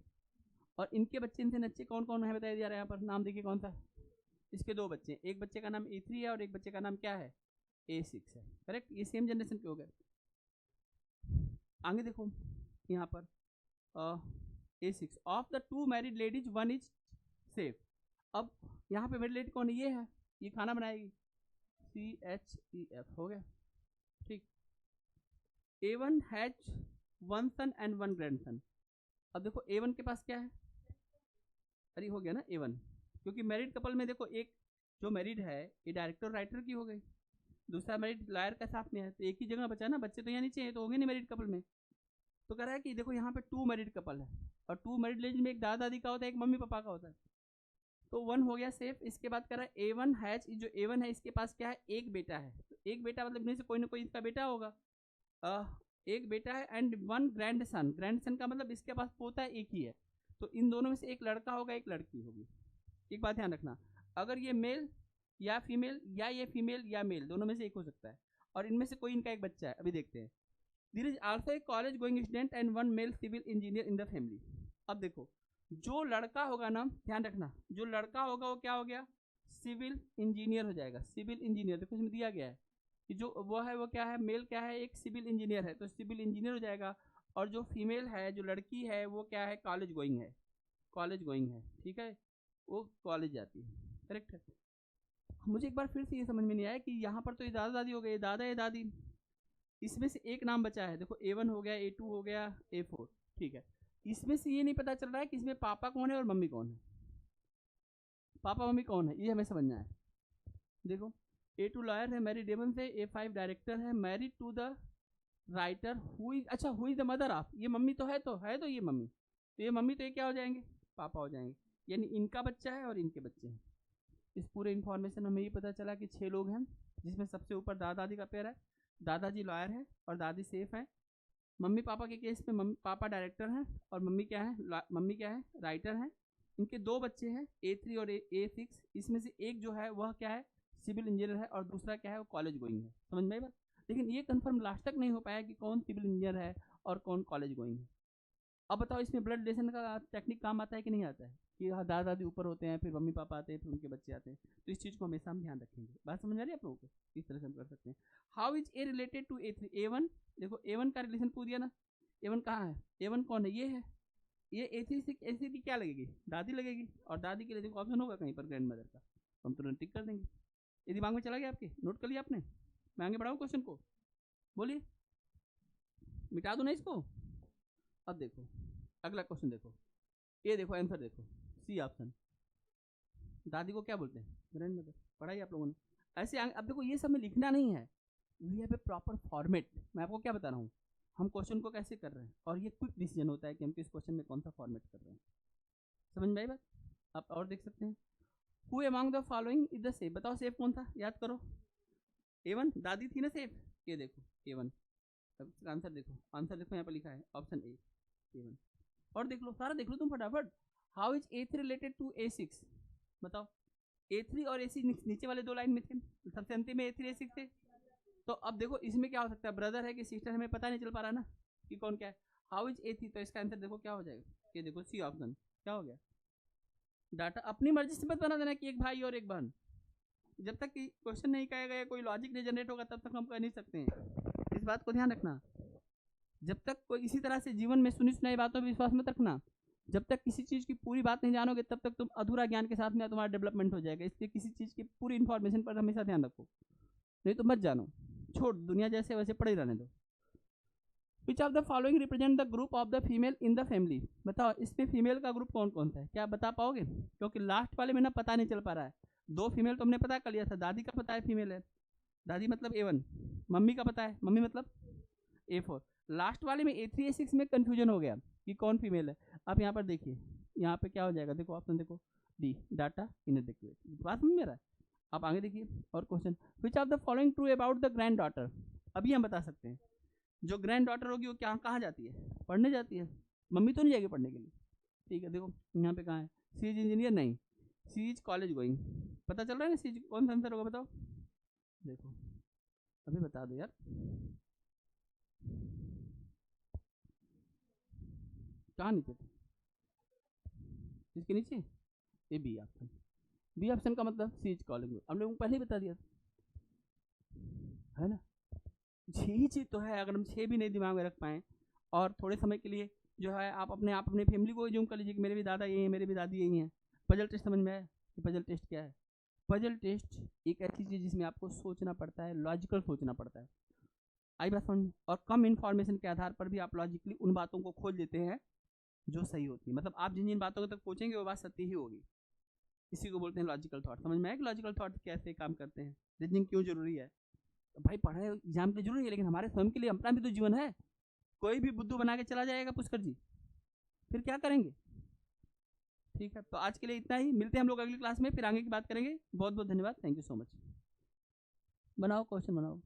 और इनके बच्चे इनसे नीचे कौन कौन है बताया जा रहा है यहाँ पर, नाम देखिए कौन सा। इसके 2 बच्चे, एक बच्चे का नाम A3 है और एक बच्चे का नाम क्या है? A6 है। करेक्ट, ये सेम जनरेशन के हो गए। आगे देखो यहाँ पर A6 of the 2 married ladies 1 is safe. अब यहाँ पे मैरिड लेडी कौन है? ये है, ये खाना बनाएगी, CHEF हो गया। ठीक, A1 has 1 sun and 1 grandson. अब देखो A1 के पास क्या है? अरे हो गया ना A1, क्योंकि मैरिड कपल में देखो, एक जो मैरिड है ये डायरेक्टर राइटर की हो गई, दूसरा मैरिड लॉयर का साथ में है, तो एक ही जगह बचा ना, बच्चे तो यहाँ नीचे हैं, तो होंगे नहीं मैरिड कपल में। तो कह रहा है कि देखो यहाँ पे 2 मैरिड कपल है, और 2 मैरिड लेडीज में एक दादा दादी का होता है, एक मम्मी पापा का होता है, तो 1 हो गया सेफ। इसके बाद कह रहा है A1 हैज, जो A1 है इसके पास क्या है? एक बेटा है। तो एक बेटा मतलब इनमें से कोई ना कोई इसका बेटा होगा, एक बेटा है, एंड 1 ग्रैंडसन। ग्रैंडसन का मतलब इसके पास पोता है, एक ही है, तो इन दोनों में से एक लड़का होगा, एक लड़की होगी। एक बात ध्यान रखना, अगर ये मेल या फीमेल, या ये फीमेल या मेल, दोनों में से एक हो सकता है, और इनमें से कोई इनका एक बच्चा है। अभी देखते हैं। There is also a college going student and 1 male civil engineer in the family. अब देखो, जो लड़का होगा ना, ध्यान रखना, जो लड़का होगा वो क्या हो गया? सिविल इंजीनियर हो जाएगा। सिविल इंजीनियर, देखो इसमें दिया गया है कि जो वो है वो क्या है? मेल क्या है? एक सिविल इंजीनियर है, तो सिविल इंजीनियर हो जाएगा। और जो फीमेल है, जो लड़की है, वो क्या है? कॉलेज गोइंग है, कॉलेज गोइंग है, ठीक है, वो कॉलेज जाती है। करेक्ट है। मुझे एक बार फिर से ये समझ में नहीं आया कि यहाँ पर तो ये दादा दादी हो गए, दादा या दादी, इसमें से एक नाम बचा है। देखो A1 हो गया, A2 हो गया, A4, ठीक है। इसमें से ये नहीं पता चल रहा है कि इसमें पापा कौन है और मम्मी कौन है, पापा मम्मी कौन है, ये हमें समझना है। देखो, A2 लॉयर है, मैरिड A1 से, A5 डायरेक्टर है, married to the writer who is, अच्छा who is the mother of, ये मम्मी तो है, ये मम्मी, तो ये मम्मी, तो ये क्या हो जाएंगे? पापा हो जाएंगे, यानी इनका बच्चा है और इनके बच्चे हैं। इस पूरे इन्फॉर्मेशन में हमें ये पता चला कि 6 लोग हैं, जिसमें सबसे ऊपर दादा दादी का पेयर है, दादाजी लॉयर है और दादी सेफ है। मम्मी पापा के केस में मम्मी पापा डायरेक्टर हैं और मम्मी क्या है? मम्मी क्या है? राइटर हैं। इनके 2 बच्चे हैं, A3 और A6। इसमें से एक जो है वह क्या है? सिविल इंजीनियर है, और दूसरा क्या है? वो कॉलेज गोइंग है। समझ में आई बात? लेकिन ये कंफर्म लास्ट तक नहीं हो पाया कि कौन सिविल इंजीनियर है और कौन कॉलेज गोइंग है। अब बताओ, इसमें ब्लड रिलेशन का टेक्निक काम आता है कि नहीं आता है? कि हाँ, दादा दादी ऊपर होते हैं, फिर मम्मी पापा आते हैं, फिर उनके बच्चे आते हैं। तो इस चीज़ को हमेशा हम ध्यान रखेंगे। बात समझ आ रही है आप लोगों को? इस तरह से हम कर सकते हैं। How is A related to A3? A1, देखो A1 का रिलेशन पूछ दिया ना। A1 कहाँ है? A1 कौन है? ये है। ये A3 से A3 की क्या लगेगी? दादी लगेगी, और दादी के लिए देखो ऑप्शन होगा कहीं पर ग्रैंड मदर का, हम तुरंत टिक कर देंगे। ये दिमाग में चला गया आपके? नोट कर लिया आपने? मैं आगे बढ़ाऊँ क्वेश्चन को? बोलिए, मिटा दूँ ना इसको? अब देखो अगला क्वेश्चन, देखो ये, देखो आंसर देखो, C ऑप्शन। दादी को क्या बोलते हैं? Grand mother. पढ़ाई आप लोगों ने ऐसे। अब देखो, ये सब में लिखना नहीं है, we have a proper format. मैं आपको क्या बता रहा हूँ, हम क्वेश्चन को कैसे कर रहे हैं, और ये क्विक डिसीजन होता है कि हम किस क्वेश्चन में कौन सा फॉर्मेट कर रहे हैं। समझ में आई बात? आप और देख सकते हैं। Who among the following is the safe? बताओ सेफ कौन था, याद करो। A1 दादी थी ना सेफ। ये देखो A1, आंसर देखो, आंसर देखो यहाँ पर लिखा है ऑप्शन A। A1। और देख लो, सारा देख लो तुम फटाफट। How is A3 related to A6? बताओ, A3 और A6 नीचे वाले दो लाइन में थे, सबसे अंतिम में A3 A6 थे। तो अब देखो इसमें क्या हो सकता है, ब्रदर है कि सिस्टर, हमें पता नहीं चल पा रहा ना कि कौन क्या है। हाउ इज A3, तो इसका आंसर देखो क्या हो जाएगा, ये देखो सी ऑप्शन क्या हो गया। डाटा अपनी मर्जी से मत बना देना कि एक भाई और एक बहन, जब तक क्वेश्चन नहीं कहेगा या कोई लॉजिक नहीं जनरेट होगा तब तक हम कह नहीं सकते हैं। इस बात को ध्यान रखना, जब तक कोई इसी तरह से जीवन में सुनी सुनाई बातों पर विश्वास मत रखना। जब तक किसी चीज़ की पूरी बात नहीं जानोगे तब तक तुम अधूरा ज्ञान के साथ में तुम्हारा डेवलपमेंट हो जाएगा। इसलिए किसी चीज़ की पूरी इन्फॉर्मेशन पर हमेशा ध्यान रखो, नहीं तो मत जानो, छोड़, दुनिया जैसे वैसे पड़े रहने दो। विच of the following represent the group of the female in the family? बताओ इसमें फीमेल का ग्रुप कौन कौन सा है, क्या आप बता पाओगे? क्योंकि लास्ट वाले में ना पता नहीं चल पा रहा है। दो फीमेल तो हमने पता कर लिया था, दादी का पता है फीमेल है, दादी मतलब A1, मम्मी का पता है, मम्मी मतलब A4। लास्ट वाले में A3 A6 में कंफ्यूजन हो गया कि कौन फीमेल है। अब यहाँ पर देखिए, यहाँ पे क्या हो जाएगा, देखो ऑप्शन देखो डी, डाटा इनएडिक्वेट। बात समझ में रहा है? आप आगे देखिए और question, which of the following true about the grand daughter? अभी हम बता सकते हैं, जो ग्रैंड डॉटर होगी वो क्या कहाँ जाती है, पढ़ने जाती है, मम्मी तो नहीं जाएगी पढ़ने के लिए। ठीक है, देखो यहाँ पे कहाँ है, सी इज इंजीनियर नहीं, सी इज कॉलेज गोइंग। पता चल रहा है ना सी कौन सा आंसर होगा, बताओ। देखो अभी बता दो यार, कहाँ नीचे थे, इसके नीचे ये बी ऑप्शन। बी ऑप्शन का मतलब सी इज कॉलिंग, हम लोगों को पहले ही बता दिया है ना। 6 चीज तो है, अगर हम 6 भी नहीं दिमाग में रख पाए और थोड़े समय के लिए जो है आप अपनी फैमिली को जूम कर लीजिए कि मेरे भी दादा यही हैं, मेरे भी दादी यही हैं। पजल टेस्ट समझ में आया कि पजल टेस्ट क्या है? पजल टेस्ट एक ऐसी चीज़ जिसमें आपको सोचना पड़ता है, लॉजिकल सोचना पड़ता है। आई बात समझ? और कम इन्फॉर्मेशन के आधार पर भी आप लॉजिकली उन बातों को खोज लेते हैं जो सही होती है। मतलब आप जिन जिन बातों तक पहुंचेंगे वो बात सत्य ही होगी। इसी को बोलते हैं लॉजिकल थॉट। समझ में आया कि लॉजिकल थॉट कैसे काम करते हैं, रीजनिंग क्यों जरूरी है? तो भाई पढ़ाई एग्जाम के जरूरी है, लेकिन हमारे स्वयं के लिए अपना भी तो जीवन है। कोई भी बुद्धू बना के चला जाएगा पुष्कर जी, फिर क्या करेंगे? ठीक है, तो आज के लिए इतना ही, मिलते हैं हम लोग अगली क्लास में, फिर आगे की बात करेंगे। बहुत बहुत धन्यवाद, थैंक यू सो मच। बनाओ क्वेश्चन बनाओ।